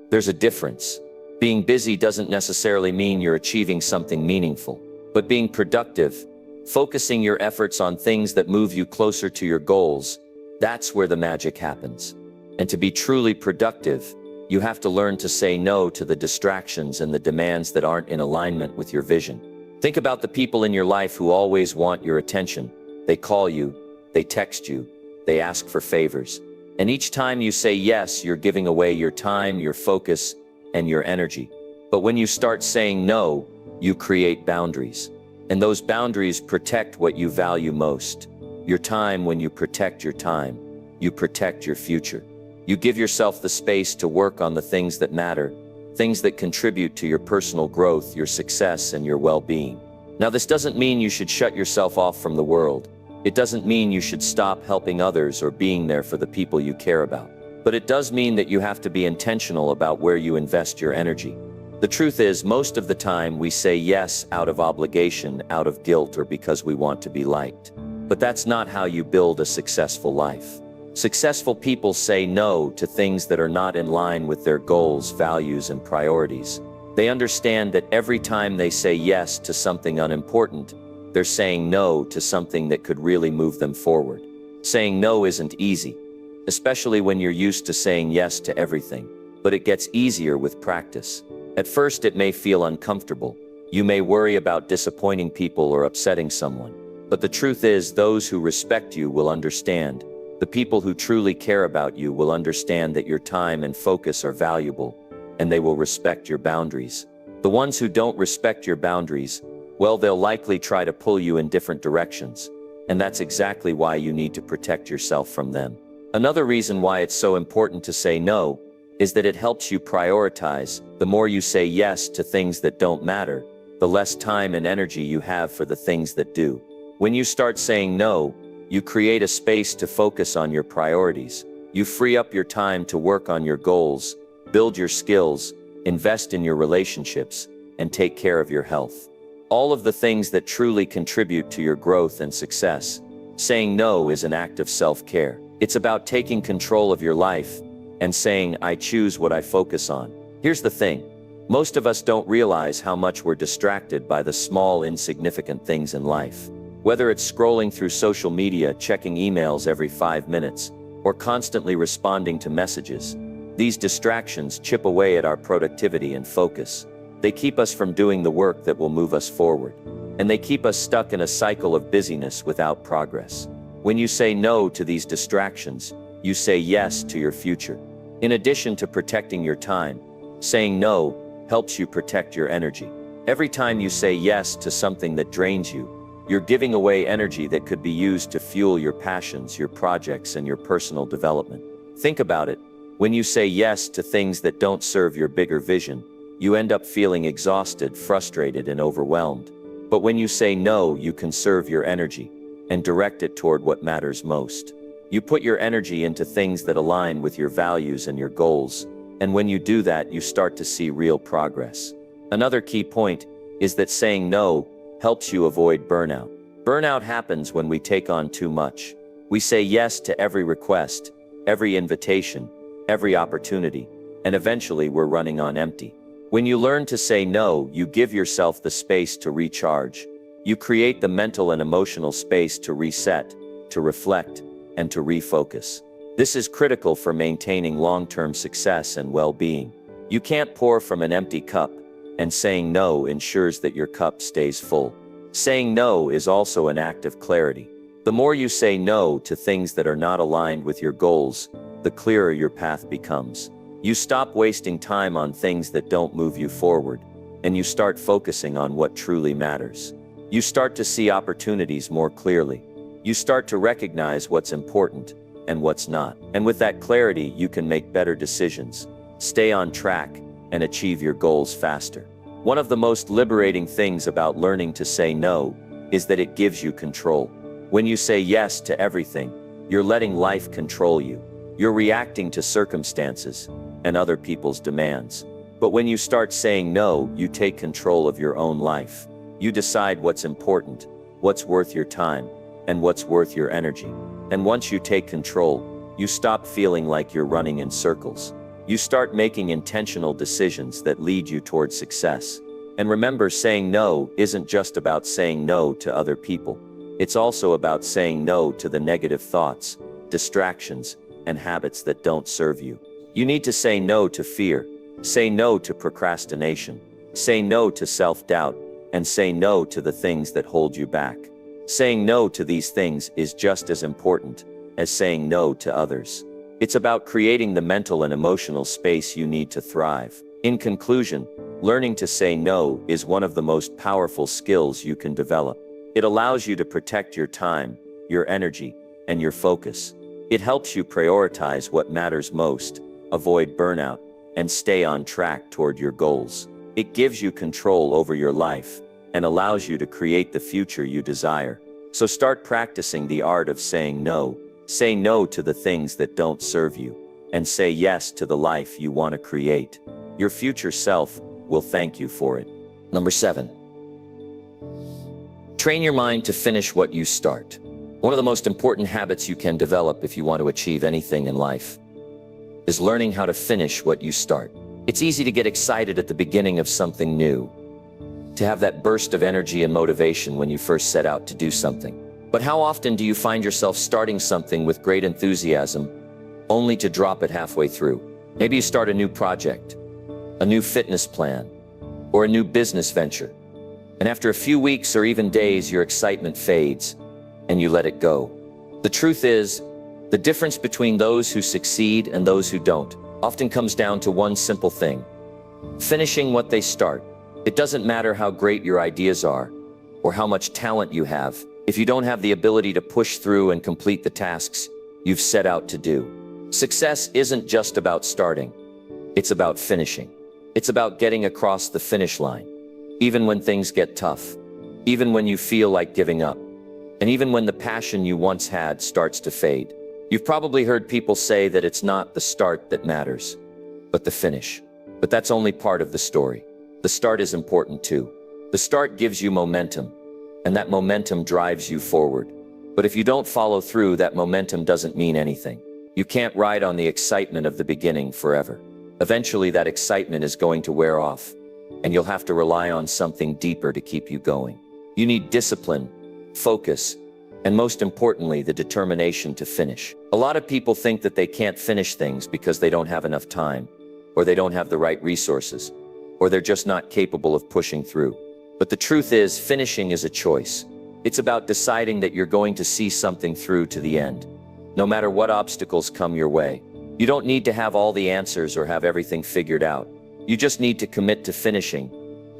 There's a difference. Being busy doesn't necessarily mean you're achieving something meaningful, but being productive, focusing your efforts on things that move you closer to your goals, that's where the magic happens. And to be truly productive, you have to learn to say no to the distractions and the demands that aren't in alignment with your vision. Think about the people in your life who always want your attention. They call you, they text you, they ask for favors. And each time you say yes, you're giving away your time, your focus, and your energy. But when you start saying no, you create boundaries. And those boundaries protect what you value most. Your time. When you protect your time, you protect your future. You give yourself the space to work on the things that matter, things that contribute to your personal growth, your success, and your well-being. Now, this doesn't mean you should shut yourself off from the world. It doesn't mean you should stop helping others or being there for the people you care about. But it does mean that you have to be intentional about where you invest your energy. The truth is, most of the time we say yes out of obligation, out of guilt, or because we want to be liked. But that's not how you build a successful life. Successful people say no to things that are not in line with their goals, values, and priorities. They understand that every time they say yes to something unimportant, they're saying no to something that could really move them forward. Saying no isn't easy, especially when you're used to saying yes to everything, but it gets easier with practice. At first, it may feel uncomfortable. You may worry about disappointing people or upsetting someone. But the truth is, those who respect you will understand. The people who truly care about you will understand that your time and focus are valuable, and they will respect your boundaries. The ones who don't respect your boundaries, well, they'll likely try to pull you in different directions. And that's exactly why you need to protect yourself from them. Another reason why it's so important to say no is that it helps you prioritize. The more you say yes to things that don't matter, the less time and energy you have for the things that do. When you start saying no, you create a space to focus on your priorities. You free up your time to work on your goals, build your skills, invest in your relationships, and take care of your health. All of the things that truly contribute to your growth and success. Saying no is an act of self-care. It's about taking control of your life and saying, I choose what I focus on. Here's the thing. Most of us don't realize how much we're distracted by the small, insignificant things in life. Whether it's scrolling through social media, checking emails every 5 minutes, or constantly responding to messages, these distractions chip away at our productivity and focus. They keep us from doing the work that will move us forward. And they keep us stuck in a cycle of busyness without progress. When you say no to these distractions, you say yes to your future. In addition to protecting your time, saying no helps you protect your energy. Every time you say yes to something that drains you, you're giving away energy that could be used to fuel your passions, your projects, and your personal development. Think about it. When you say yes to things that don't serve your bigger vision, you end up feeling exhausted, frustrated, and overwhelmed. But when you say no, you conserve your energy and direct it toward what matters most. You put your energy into things that align with your values and your goals. And when you do that, you start to see real progress. Another key point is that saying no helps you avoid burnout. Burnout happens when we take on too much. We say yes to every request, every invitation, every opportunity, and eventually we're running on empty. When you learn to say no, you give yourself the space to recharge. You create the mental and emotional space to reset, to reflect, and to refocus. This is critical for maintaining long-term success and well-being. You can't pour from an empty cup, and saying no ensures that your cup stays full. Saying no is also an act of clarity. The more you say no to things that are not aligned with your goals, the clearer your path becomes. You stop wasting time on things that don't move you forward, and you start focusing on what truly matters. You start to see opportunities more clearly. You start to recognize what's important and what's not. And with that clarity, you can make better decisions, stay on track, and achieve your goals faster. One of the most liberating things about learning to say no is that it gives you control. When you say yes to everything, you're letting life control you. You're reacting to circumstances and other people's demands. But when you start saying no, you take control of your own life. You decide what's important, what's worth your time, and what's worth your energy. And once you take control, you stop feeling like you're running in circles. You start making intentional decisions that lead you towards success. And remember, saying no isn't just about saying no to other people. It's also about saying no to the negative thoughts, distractions, and habits that don't serve you. You need to say no to fear, say no to procrastination, say no to self-doubt, and say no to the things that hold you back. Saying no to these things is just as important as saying no to others. It's about creating the mental and emotional space you need to thrive. In conclusion, learning to say no is one of the most powerful skills you can develop. It allows you to protect your time, your energy, and your focus. It helps you prioritize what matters most, avoid burnout, and stay on track toward your goals. It gives you control over your life and allows you to create the future you desire. So start practicing the art of saying no. Say no to the things that don't serve you, and say yes to the life you want to create. Your future self will thank you for it. Number 7. Train your mind to finish what you start. One of the most important habits you can develop if you want to achieve anything in life is learning how to finish what you start. It's easy to get excited at the beginning of something new, to have that burst of energy and motivation when you first set out to do something. But how often do you find yourself starting something with great enthusiasm, only to drop it halfway through? Maybe you start a new project, a new fitness plan, or a new business venture. And after a few weeks or even days, your excitement fades and you let it go. The truth is, the difference between those who succeed and those who don't often comes down to one simple thing: finishing what they start. It doesn't matter how great your ideas are or how much talent you have. If you don't have the ability to push through and complete the tasks you've set out to do. Success isn't just about starting. It's about finishing. It's about getting across the finish line, even when things get tough, even when you feel like giving up, and even when the passion you once had starts to fade. You've probably heard people say that it's not the start that matters, but the finish. But that's only part of the story. The start is important too. The start gives you momentum, and that momentum drives you forward. But if you don't follow through, that momentum doesn't mean anything. You can't ride on the excitement of the beginning forever. Eventually, that excitement is going to wear off, and you'll have to rely on something deeper to keep you going. You need discipline, focus, and most importantly, the determination to finish. A lot of people think that they can't finish things because they don't have enough time, or they don't have the right resources, or they're just not capable of pushing through. But the truth is, finishing is a choice. It's about deciding that you're going to see something through to the end, no matter what obstacles come your way. You don't need to have all the answers or have everything figured out. You just need to commit to finishing,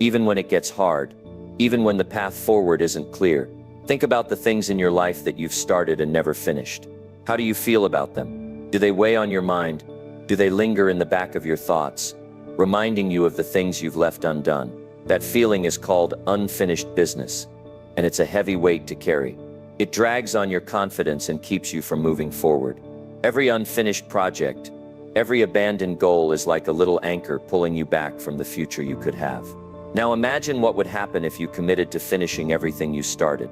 even when it gets hard, even when the path forward isn't clear. Think about the things in your life that you've started and never finished. How do you feel about them? Do they weigh on your mind? Do they linger in the back of your thoughts, reminding you of the things you've left undone? That feeling is called unfinished business, and it's a heavy weight to carry. It drags on your confidence and keeps you from moving forward. Every unfinished project, every abandoned goal is like a little anchor pulling you back from the future you could have. Now imagine what would happen if you committed to finishing everything you started.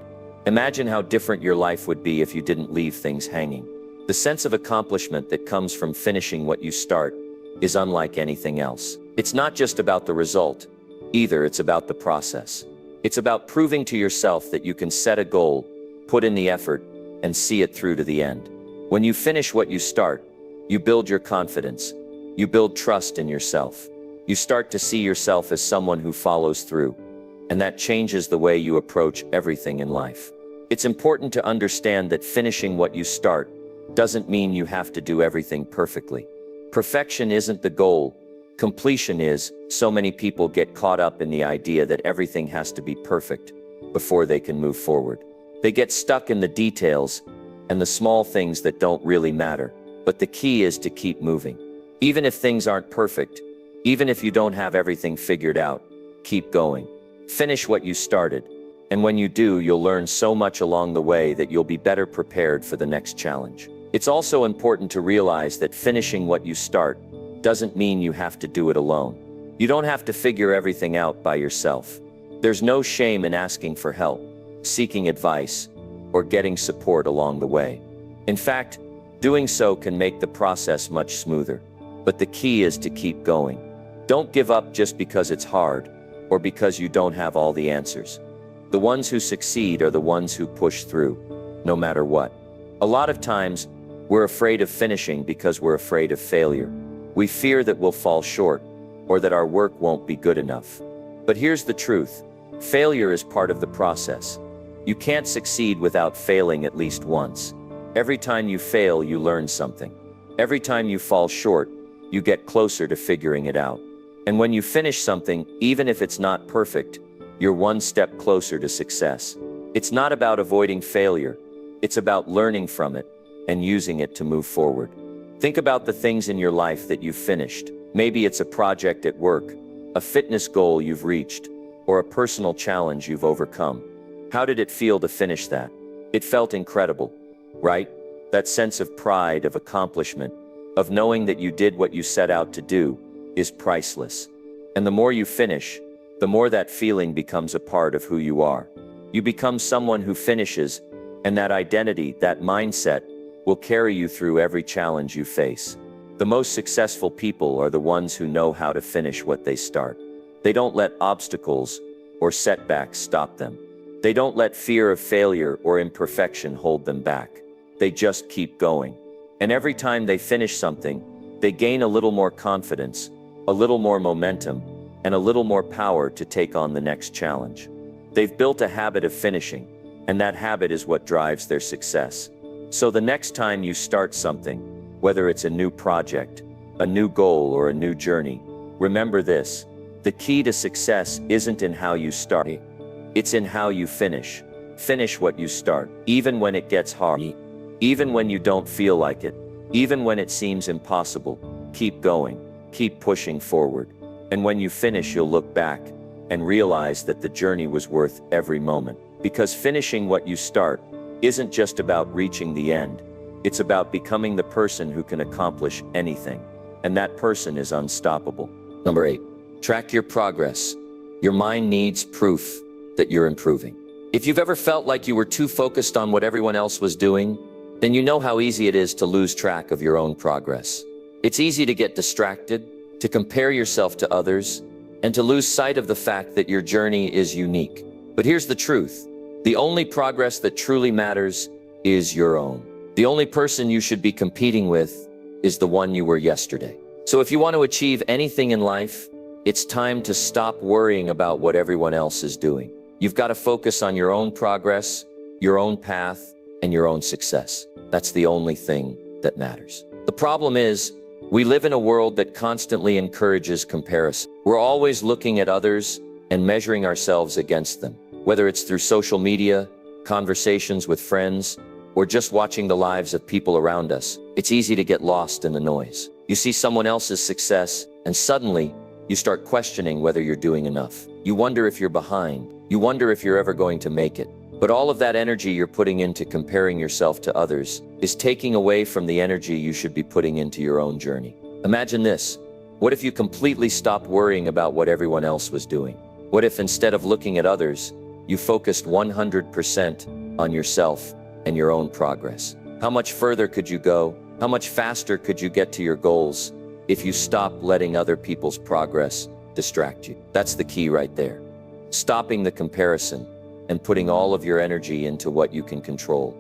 Imagine how different your life would be if you didn't leave things hanging. The sense of accomplishment that comes from finishing what you start is unlike anything else. It's not just about the result. Either it's about the process. It's about proving to yourself that you can set a goal, put in the effort, and see it through to the end. When you finish what you start, you build your confidence. You build trust in yourself. You start to see yourself as someone who follows through, and that changes the way you approach everything in life. It's important to understand that finishing what you start doesn't mean you have to do everything perfectly. Perfection isn't the goal. Completion is. So many people get caught up in the idea that everything has to be perfect before they can move forward. They get stuck in the details and the small things that don't really matter. But the key is to keep moving. Even if things aren't perfect, even if you don't have everything figured out, keep going. Finish what you started. And when you do, you'll learn so much along the way that you'll be better prepared for the next challenge. It's also important to realize that finishing what you start doesn't mean you have to do it alone. You don't have to figure everything out by yourself. There's no shame in asking for help, seeking advice, or getting support along the way. In fact, doing so can make the process much smoother. but the key is to keep going. Don't give up just because it's hard, or because you don't have all the answers. The ones who succeed are the ones who push through, no matter what. A lot of times, we're afraid of finishing because we're afraid of failure. We fear that we'll fall short, or that our work won't be good enough. But here's the truth. Failure is part of the process. You can't succeed without failing at least once. Every time you fail, you learn something. Every time you fall short, you get closer to figuring it out. And when you finish something, even if it's not perfect, you're one step closer to success. It's not about avoiding failure. It's about learning from it and using it to move forward. Think about the things in your life that you've finished. Maybe it's a project at work, a fitness goal you've reached, or a personal challenge you've overcome. How did it feel to finish that? It felt incredible, right? That sense of pride, of accomplishment, of knowing that you did what you set out to do, is priceless. And the more you finish, the more that feeling becomes a part of who you are. You become someone who finishes, and that identity, that mindset, will carry you through every challenge you face. The most successful people are the ones who know how to finish what they start. They don't let obstacles or setbacks stop them. They don't let fear of failure or imperfection hold them back. They just keep going. And every time they finish something, they gain a little more confidence, a little more momentum, and a little more power to take on the next challenge. They've built a habit of finishing, and that habit is what drives their success. So the next time you start something, whether it's a new project, a new goal, or a new journey, remember this: the key to success isn't in how you start, it's in how you finish. Finish what you start, even when it gets hard, even when you don't feel like it, even when it seems impossible. Keep going, keep pushing forward. And when you finish, you'll look back and realize that the journey was worth every moment. Because finishing what you start isn't just about reaching the end. It's about becoming the person who can accomplish anything. And that person is unstoppable. Number 8, track your progress. Your mind needs proof that you're improving. If you've ever felt like you were too focused on what everyone else was doing, then you know how easy it is to lose track of your own progress. It's easy to get distracted, to compare yourself to others, and to lose sight of the fact that your journey is unique. But here's the truth. The only progress that truly matters is your own. The only person you should be competing with is the one you were yesterday. So if you want to achieve anything in life, it's time to stop worrying about what everyone else is doing. You've got to focus on your own progress, your own path, and your own success. That's the only thing that matters. The problem is, we live in a world that constantly encourages comparison. We're always looking at others and measuring ourselves against them. Whether it's through social media, conversations with friends, or just watching the lives of people around us, it's easy to get lost in the noise. You see someone else's success, and suddenly, you start questioning whether you're doing enough. You wonder if you're behind. You wonder if you're ever going to make it. But all of that energy you're putting into comparing yourself to others is taking away from the energy you should be putting into your own journey. Imagine this. What if you completely stopped worrying about what everyone else was doing? What if instead of looking at others, you focused 100% on yourself and your own progress? How much further could you go? How much faster could you get to your goals if you stopped letting other people's progress distract you? That's the key right there. Stopping the comparison and putting all of your energy into what you can control,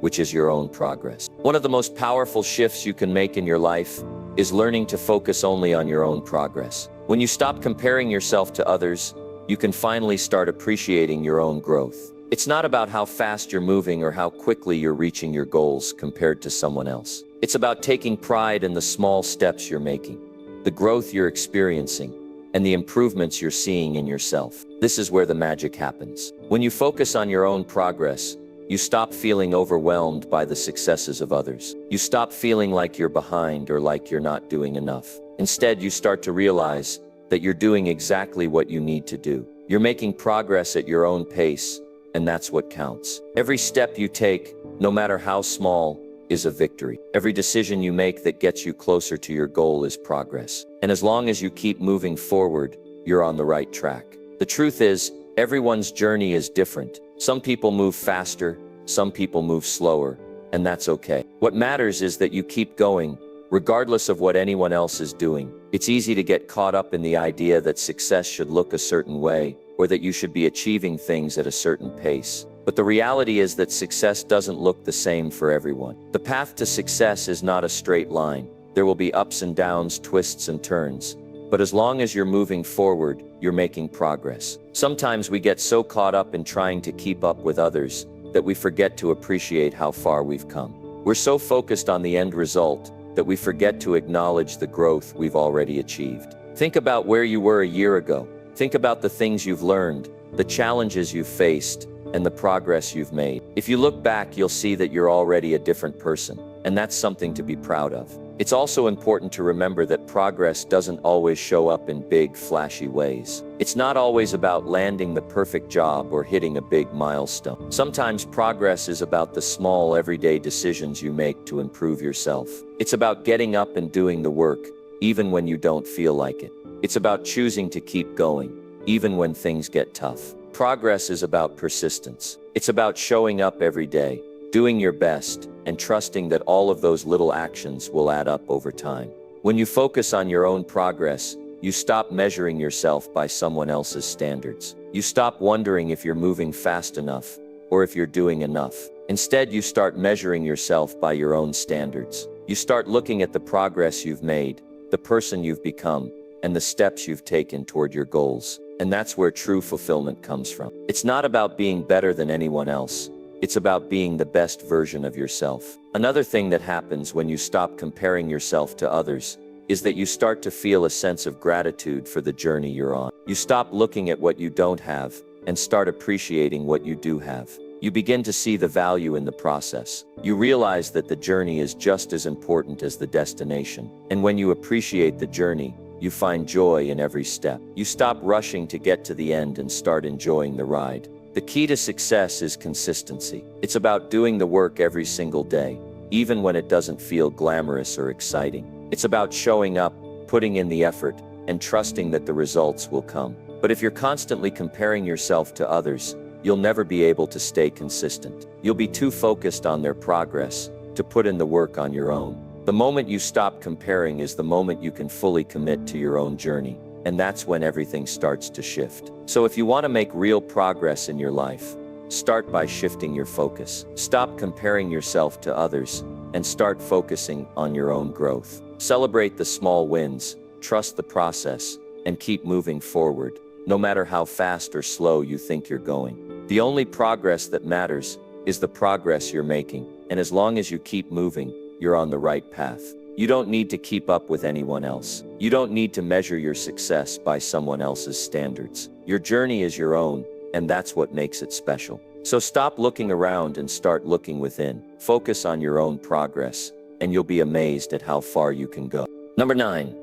which is your own progress. One of the most powerful shifts you can make in your life is learning to focus only on your own progress. When you stop comparing yourself to others, you can finally start appreciating your own growth. It's not about how fast you're moving or how quickly you're reaching your goals compared to someone else. It's about taking pride in the small steps you're making, the growth you're experiencing, and the improvements you're seeing in yourself. This is where the magic happens. When you focus on your own progress, you stop feeling overwhelmed by the successes of others. You stop feeling like you're behind or like you're not doing enough. Instead, you start to realize that you're doing exactly what you need to do. You're making progress at your own pace, and that's what counts. Every step you take, no matter how small, is a victory. Every decision you make that gets you closer to your goal is progress. And as long as you keep moving forward, you're on the right track. The truth is, everyone's journey is different. Some people move faster, some people move slower, and that's okay. What matters is that you keep going, regardless of what anyone else is doing. It's easy to get caught up in the idea that success should look a certain way, or that you should be achieving things at a certain pace. But the reality is that success doesn't look the same for everyone. The path to success is not a straight line. There will be ups and downs, twists and turns. But as long as you're moving forward, you're making progress. Sometimes we get so caught up in trying to keep up with others that we forget to appreciate how far we've come. We're so focused on the end result that we forget to acknowledge the growth we've already achieved. Think about where you were a year ago. Think about the things you've learned, the challenges you've faced, and the progress you've made. If you look back, you'll see that you're already a different person, and that's something to be proud of. It's also important to remember that progress doesn't always show up in big, flashy ways. It's not always about landing the perfect job or hitting a big milestone. Sometimes progress is about the small, everyday decisions you make to improve yourself. It's about getting up and doing the work, even when you don't feel like it. It's about choosing to keep going, even when things get tough. Progress is about persistence. It's about showing up every day, doing your best, and trusting that all of those little actions will add up over time. When you focus on your own progress, you stop measuring yourself by someone else's standards. You stop wondering if you're moving fast enough or if you're doing enough. Instead, you start measuring yourself by your own standards. You start looking at the progress you've made, the person you've become, and the steps you've taken toward your goals. And that's where true fulfillment comes from. It's not about being better than anyone else. It's about being the best version of yourself. Another thing that happens when you stop comparing yourself to others is that you start to feel a sense of gratitude for the journey you're on. You stop looking at what you don't have and start appreciating what you do have. You begin to see the value in the process. You realize that the journey is just as important as the destination. And when you appreciate the journey, you find joy in every step. You stop rushing to get to the end and start enjoying the ride. The key to success is consistency. It's about doing the work every single day, even when it doesn't feel glamorous or exciting. It's about showing up, putting in the effort, and trusting that the results will come. But if you're constantly comparing yourself to others, you'll never be able to stay consistent. You'll be too focused on their progress to put in the work on your own. The moment you stop comparing is the moment you can fully commit to your own journey. And that's when everything starts to shift. So if you want to make real progress in your life, start by shifting your focus. Stop comparing yourself to others and start focusing on your own growth. Celebrate the small wins, trust the process, and keep moving forward, no matter how fast or slow you think you're going. The only progress that matters is the progress you're making. And as long as you keep moving, you're on the right path. You don't need to keep up with anyone else. You don't need to measure your success by someone else's standards. Your journey is your own, and that's what makes it special. So stop looking around and start looking within. Focus on your own progress, and you'll be amazed at how far you can go. Number 9.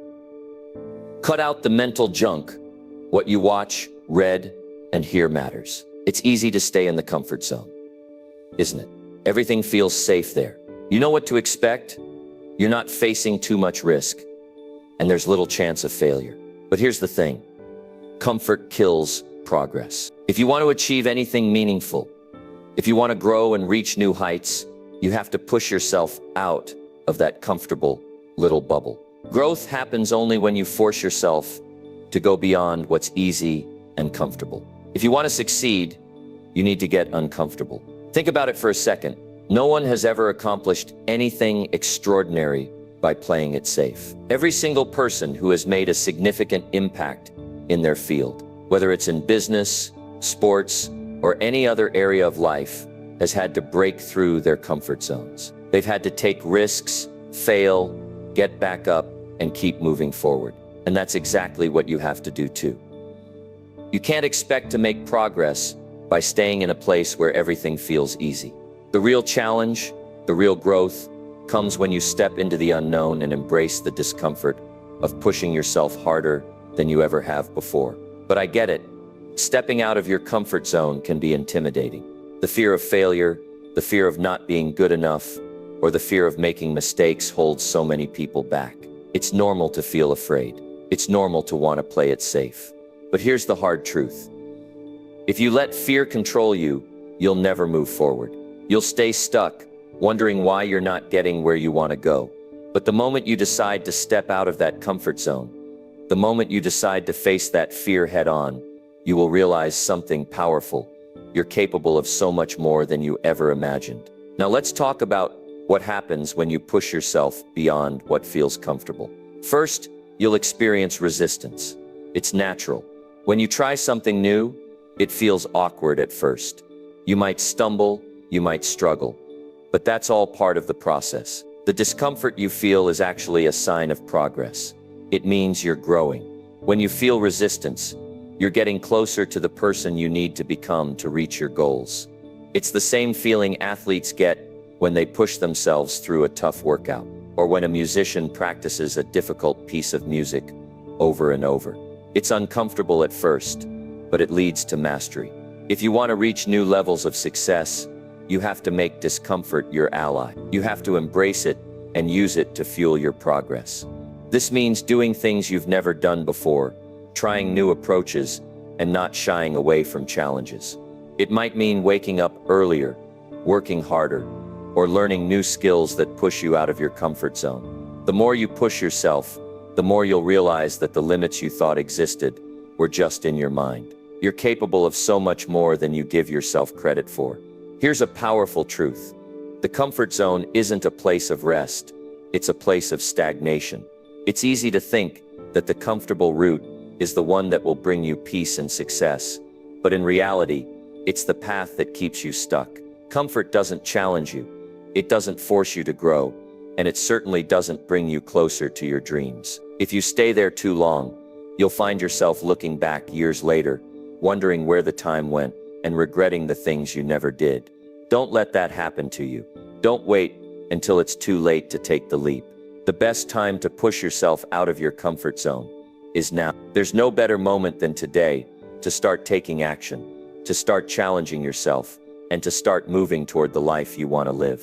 Cut out the mental junk. What you watch, read, and hear matters. It's easy to stay in the comfort zone, isn't it? Everything feels safe there. You know what to expect. You're not facing too much risk, and there's little chance of failure. But here's the thing. Comfort kills progress. If you want to achieve anything meaningful, if you want to grow and reach new heights, you have to push yourself out of that comfortable little bubble. Growth happens only when you force yourself to go beyond what's easy and comfortable. If you want to succeed, you need to get uncomfortable. Think about it for a second. No one has ever accomplished anything extraordinary by playing it safe. Every single person who has made a significant impact in their field, whether it's in business, sports, or any other area of life, has had to break through their comfort zones. They've had to take risks, fail, get back up, and keep moving forward. And that's exactly what you have to do too. You can't expect to make progress by staying in a place where everything feels easy. The real challenge, the real growth, comes when you step into the unknown and embrace the discomfort of pushing yourself harder than you ever have before. But I get it. Stepping out of your comfort zone can be intimidating. The fear of failure, the fear of not being good enough, or the fear of making mistakes holds so many people back. It's normal to feel afraid. It's normal to want to play it safe. But here's the hard truth. If you let fear control you, you'll never move forward. You'll stay stuck, wondering why you're not getting where you want to go. But the moment you decide to step out of that comfort zone, the moment you decide to face that fear head on, you will realize something powerful. You're capable of so much more than you ever imagined. Now let's talk about what happens when you push yourself beyond what feels comfortable. First, you'll experience resistance. It's natural. When you try something new, it feels awkward at first. You might stumble, you might struggle, but that's all part of the process. The discomfort you feel is actually a sign of progress. It means you're growing. When you feel resistance, you're getting closer to the person you need to become to reach your goals. It's the same feeling athletes get when they push themselves through a tough workout, or when a musician practices a difficult piece of music over and over. It's uncomfortable at first, but it leads to mastery. If you want to reach new levels of success, you have to make discomfort your ally. You have to embrace it and use it to fuel your progress. This means doing things you've never done before, trying new approaches, and not shying away from challenges. It might mean waking up earlier, working harder, or learning new skills that push you out of your comfort zone. The more you push yourself, the more you'll realize that the limits you thought existed were just in your mind. You're capable of so much more than you give yourself credit for. Here's a powerful truth. The comfort zone isn't a place of rest. It's a place of stagnation. It's easy to think that the comfortable route is the one that will bring you peace and success. But in reality, it's the path that keeps you stuck. Comfort doesn't challenge you. It doesn't force you to grow. And it certainly doesn't bring you closer to your dreams. If you stay there too long, you'll find yourself looking back years later, wondering where the time went, and regretting the things you never did. Don't let that happen to you. Don't wait until it's too late to take the leap. The best time to push yourself out of your comfort zone is now. There's no better moment than today to start taking action, to start challenging yourself, and to start moving toward the life you want to live.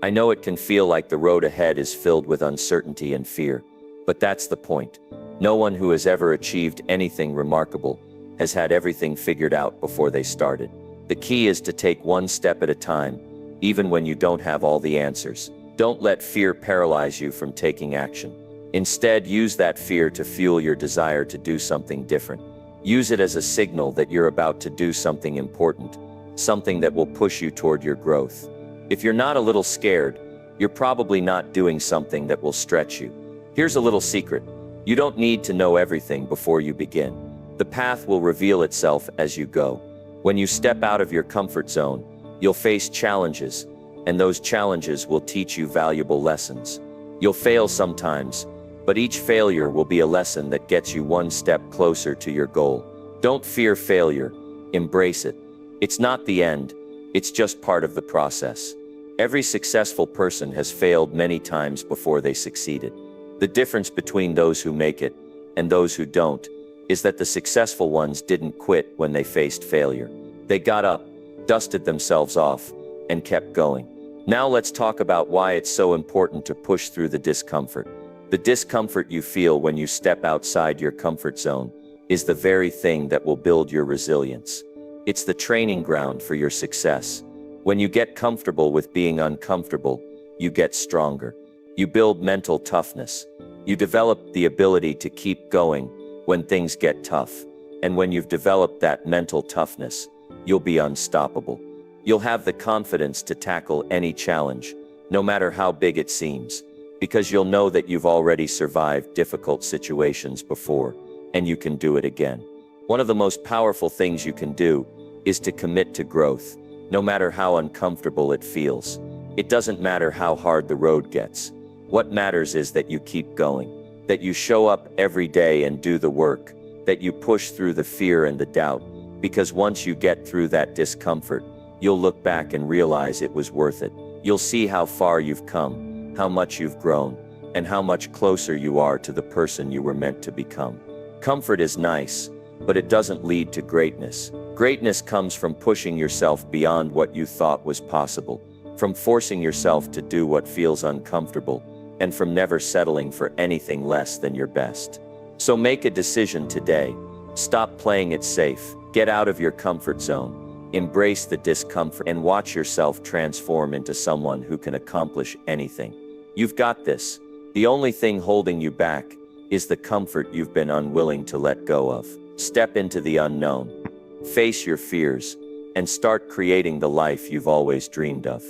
I know it can feel like the road ahead is filled with uncertainty and fear, but that's the point. No one who has ever achieved anything remarkable has had everything figured out before they started. The key is to take one step at a time, even when you don't have all the answers. Don't let fear paralyze you from taking action. Instead, use that fear to fuel your desire to do something different. Use it as a signal that you're about to do something important, something that will push you toward your growth. If you're not a little scared, you're probably not doing something that will stretch you. Here's a little secret. You don't need to know everything before you begin. The path will reveal itself as you go. When you step out of your comfort zone, you'll face challenges, and those challenges will teach you valuable lessons. You'll fail sometimes, but each failure will be a lesson that gets you one step closer to your goal. Don't fear failure, embrace it. It's not the end, it's just part of the process. Every successful person has failed many times before they succeeded. The difference between those who make it and those who don't is that the successful ones didn't quit when they faced failure. They got up, dusted themselves off, and kept going. Now let's talk about why it's so important to push through the discomfort. The discomfort you feel when you step outside your comfort zone is the very thing that will build your resilience. It's the training ground for your success. When you get comfortable with being uncomfortable, you get stronger. You build mental toughness. You develop the ability to keep going when things get tough. And when you've developed that mental toughness, you'll be unstoppable. You'll have the confidence to tackle any challenge, no matter how big it seems, because you'll know that you've already survived difficult situations before, and you can do it again. One of the most powerful things you can do is to commit to growth, no matter how uncomfortable it feels. It doesn't matter how hard the road gets. What matters is that you keep going, that you show up every day and do the work, that you push through the fear and the doubt, because once you get through that discomfort, you'll look back and realize it was worth it. You'll see how far you've come, how much you've grown, and how much closer you are to the person you were meant to become. Comfort is nice, but it doesn't lead to greatness. Greatness comes from pushing yourself beyond what you thought was possible, from forcing yourself to do what feels uncomfortable, and from never settling for anything less than your best. So make a decision today. Stop playing it safe. Get out of your comfort zone. Embrace the discomfort and watch yourself transform into someone who can accomplish anything. You've got this. The only thing holding you back is the comfort you've been unwilling to let go of. Step into the unknown, face your fears, and start creating the life you've always dreamed of.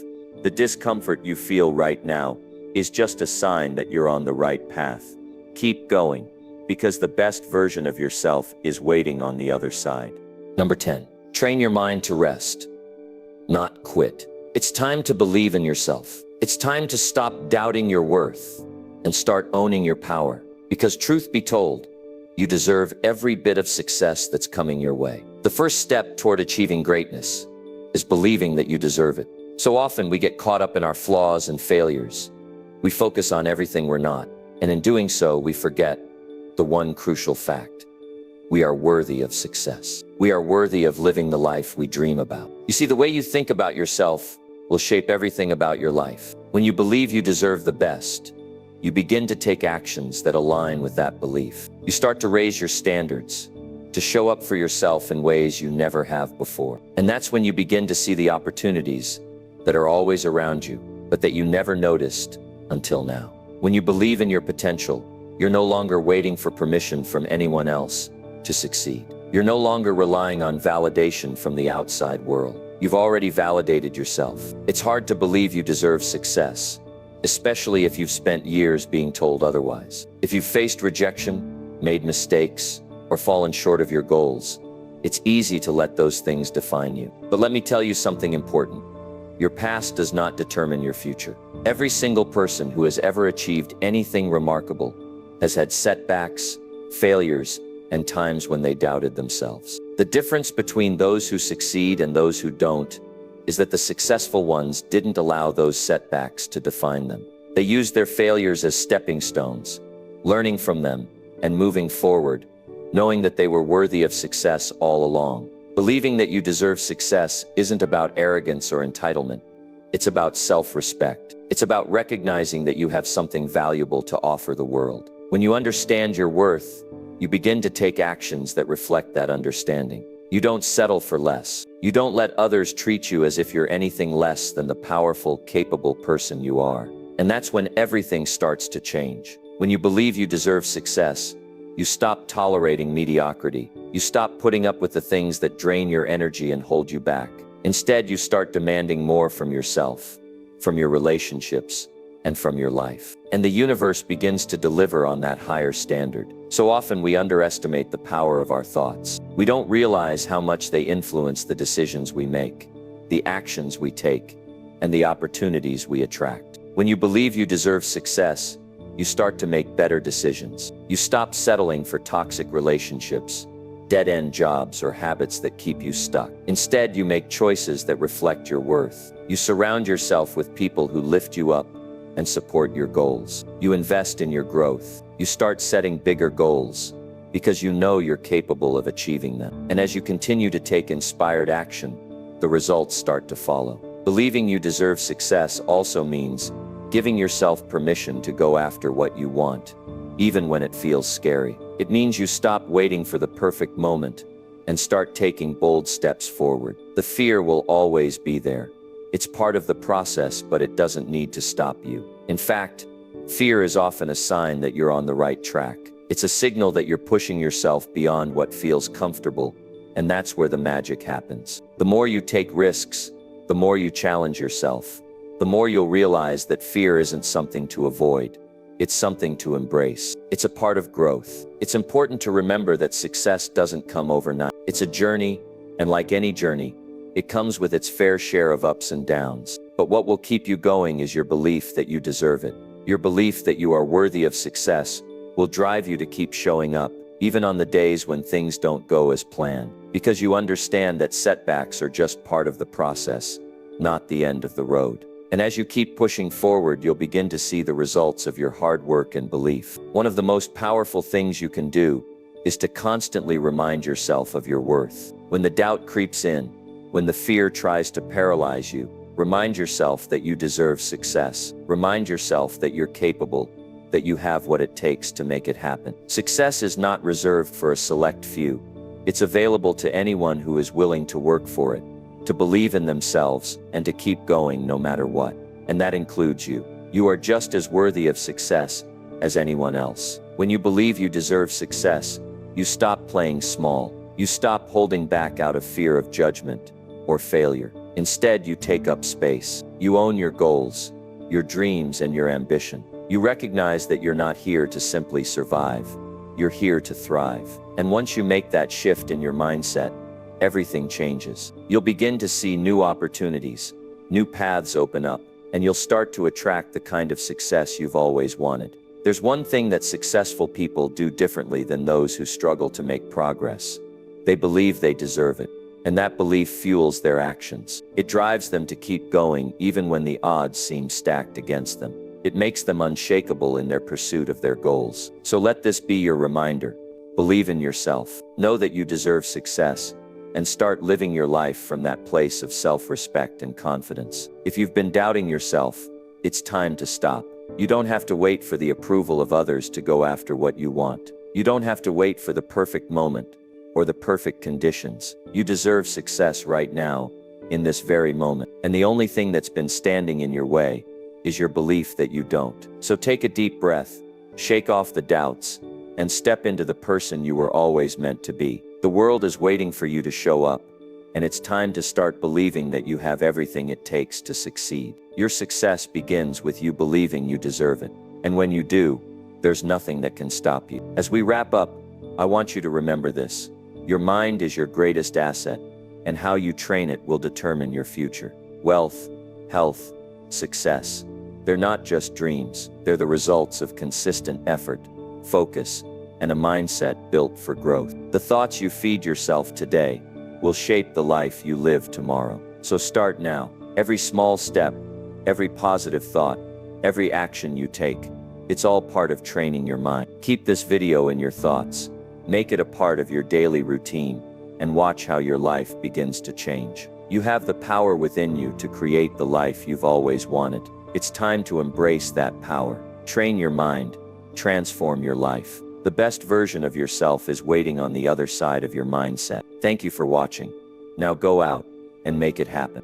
The discomfort you feel right now is just a sign that you're on the right path. Keep going, because the best version of yourself is waiting on the other side. Number 10, train your mind to rest, not quit. It's time to believe in yourself. It's time to stop doubting your worth and start owning your power. Because truth be told, you deserve every bit of success that's coming your way. The first step toward achieving greatness is believing that you deserve it. So often we get caught up in our flaws and failures. We focus on everything we're not, and in doing so, we forget the one crucial fact. We are worthy of success. We are worthy of living the life we dream about. You see, the way you think about yourself will shape everything about your life. When you believe you deserve the best, you begin to take actions that align with that belief. You start to raise your standards, to show up for yourself in ways you never have before. And that's when you begin to see the opportunities that are always around you, but that you never noticed until now. When you believe in your potential, you're no longer waiting for permission from anyone else to succeed. You're no longer relying on validation from the outside world. You've already validated yourself. It's hard to believe you deserve success, especially if you've spent years being told otherwise. If you've faced rejection, made mistakes, or fallen short of your goals, it's easy to let those things define you. But let me tell you something important. Your past does not determine your future. Every single person who has ever achieved anything remarkable has had setbacks, failures, and times when they doubted themselves. The difference between those who succeed and those who don't is that the successful ones didn't allow those setbacks to define them. They used their failures as stepping stones, learning from them and moving forward, knowing that they were worthy of success all along. Believing that you deserve success isn't about arrogance or entitlement. It's about self-respect. It's about recognizing that you have something valuable to offer the world. When you understand your worth, you begin to take actions that reflect that understanding. You don't settle for less. You don't let others treat you as if you're anything less than the powerful, capable person you are. And that's when everything starts to change. When you believe you deserve success, you stop tolerating mediocrity. You stop putting up with the things that drain your energy and hold you back. Instead, you start demanding more from yourself, from your relationships, and from your life. And the universe begins to deliver on that higher standard. So often we underestimate the power of our thoughts. We don't realize how much they influence the decisions we make, the actions we take, and the opportunities we attract. When you believe you deserve success, you start to make better decisions. You stop settling for toxic relationships, dead-end jobs, or habits that keep you stuck. Instead, you make choices that reflect your worth. You surround yourself with people who lift you up and support your goals. You invest in your growth. You start setting bigger goals because you know you're capable of achieving them. And as you continue to take inspired action, the results start to follow. Believing you deserve success also means giving yourself permission to go after what you want, even when it feels scary. It means you stop waiting for the perfect moment and start taking bold steps forward. The fear will always be there. It's part of the process, but it doesn't need to stop you. In fact, fear is often a sign that you're on the right track. It's a signal that you're pushing yourself beyond what feels comfortable, and that's where the magic happens. The more you take risks, the more you challenge yourself, the more you'll realize that fear isn't something to avoid. It's something to embrace. It's a part of growth. It's important to remember that success doesn't come overnight. It's a journey, and like any journey, it comes with its fair share of ups and downs. But what will keep you going is your belief that you deserve it. Your belief that you are worthy of success will drive you to keep showing up, even on the days when things don't go as planned. Because you understand that setbacks are just part of the process, not the end of the road. And as you keep pushing forward, you'll begin to see the results of your hard work and belief. One of the most powerful things you can do is to constantly remind yourself of your worth. When the doubt creeps in, when the fear tries to paralyze you, remind yourself that you deserve success. Remind yourself that you're capable, that you have what it takes to make it happen. Success is not reserved for a select few. It's available to anyone who is willing to work for it, to believe in themselves, and to keep going no matter what. And that includes you. You are just as worthy of success as anyone else. When you believe you deserve success, you stop playing small. You stop holding back out of fear of judgment or failure. Instead, you take up space. You own your goals, your dreams, and your ambition. You recognize that you're not here to simply survive. You're here to thrive. And once you make that shift in your mindset, everything changes. You'll begin to see new opportunities, new paths open up, and you'll start to attract the kind of success you've always wanted. There's one thing that successful people do differently than those who struggle to make progress. They believe they deserve it, and that belief fuels their actions. It drives them to keep going even when the odds seem stacked against them. It makes them unshakable in their pursuit of their goals. So let this be your reminder. Believe in yourself. Know that you deserve success, and start living your life from that place of self-respect and confidence. If you've been doubting yourself, it's time to stop. You don't have to wait for the approval of others to go after what you want. You don't have to wait for the perfect moment or the perfect conditions. You deserve success right now, in this very moment. And the only thing that's been standing in your way is your belief that you don't. So take a deep breath, shake off the doubts, and step into the person you were always meant to be. The world is waiting for you to show up, and it's time to start believing that you have everything it takes to succeed. Your success begins with you believing you deserve it. And when you do, there's nothing that can stop you. As we wrap up, I want you to remember this. Your mind is your greatest asset, and how you train it will determine your future. Wealth, health, success. They're not just dreams. They're the results of consistent effort, focus, and a mindset built for growth. The thoughts you feed yourself today will shape the life you live tomorrow. So start now. Every small step, every positive thought, every action you take, it's all part of training your mind. Keep this video in your thoughts. Make it a part of your daily routine, and watch how your life begins to change. You have the power within you to create the life you've always wanted. It's time to embrace that power. Train your mind, transform your life. The best version of yourself is waiting on the other side of your mindset. Thank you for watching. Now go out and make it happen.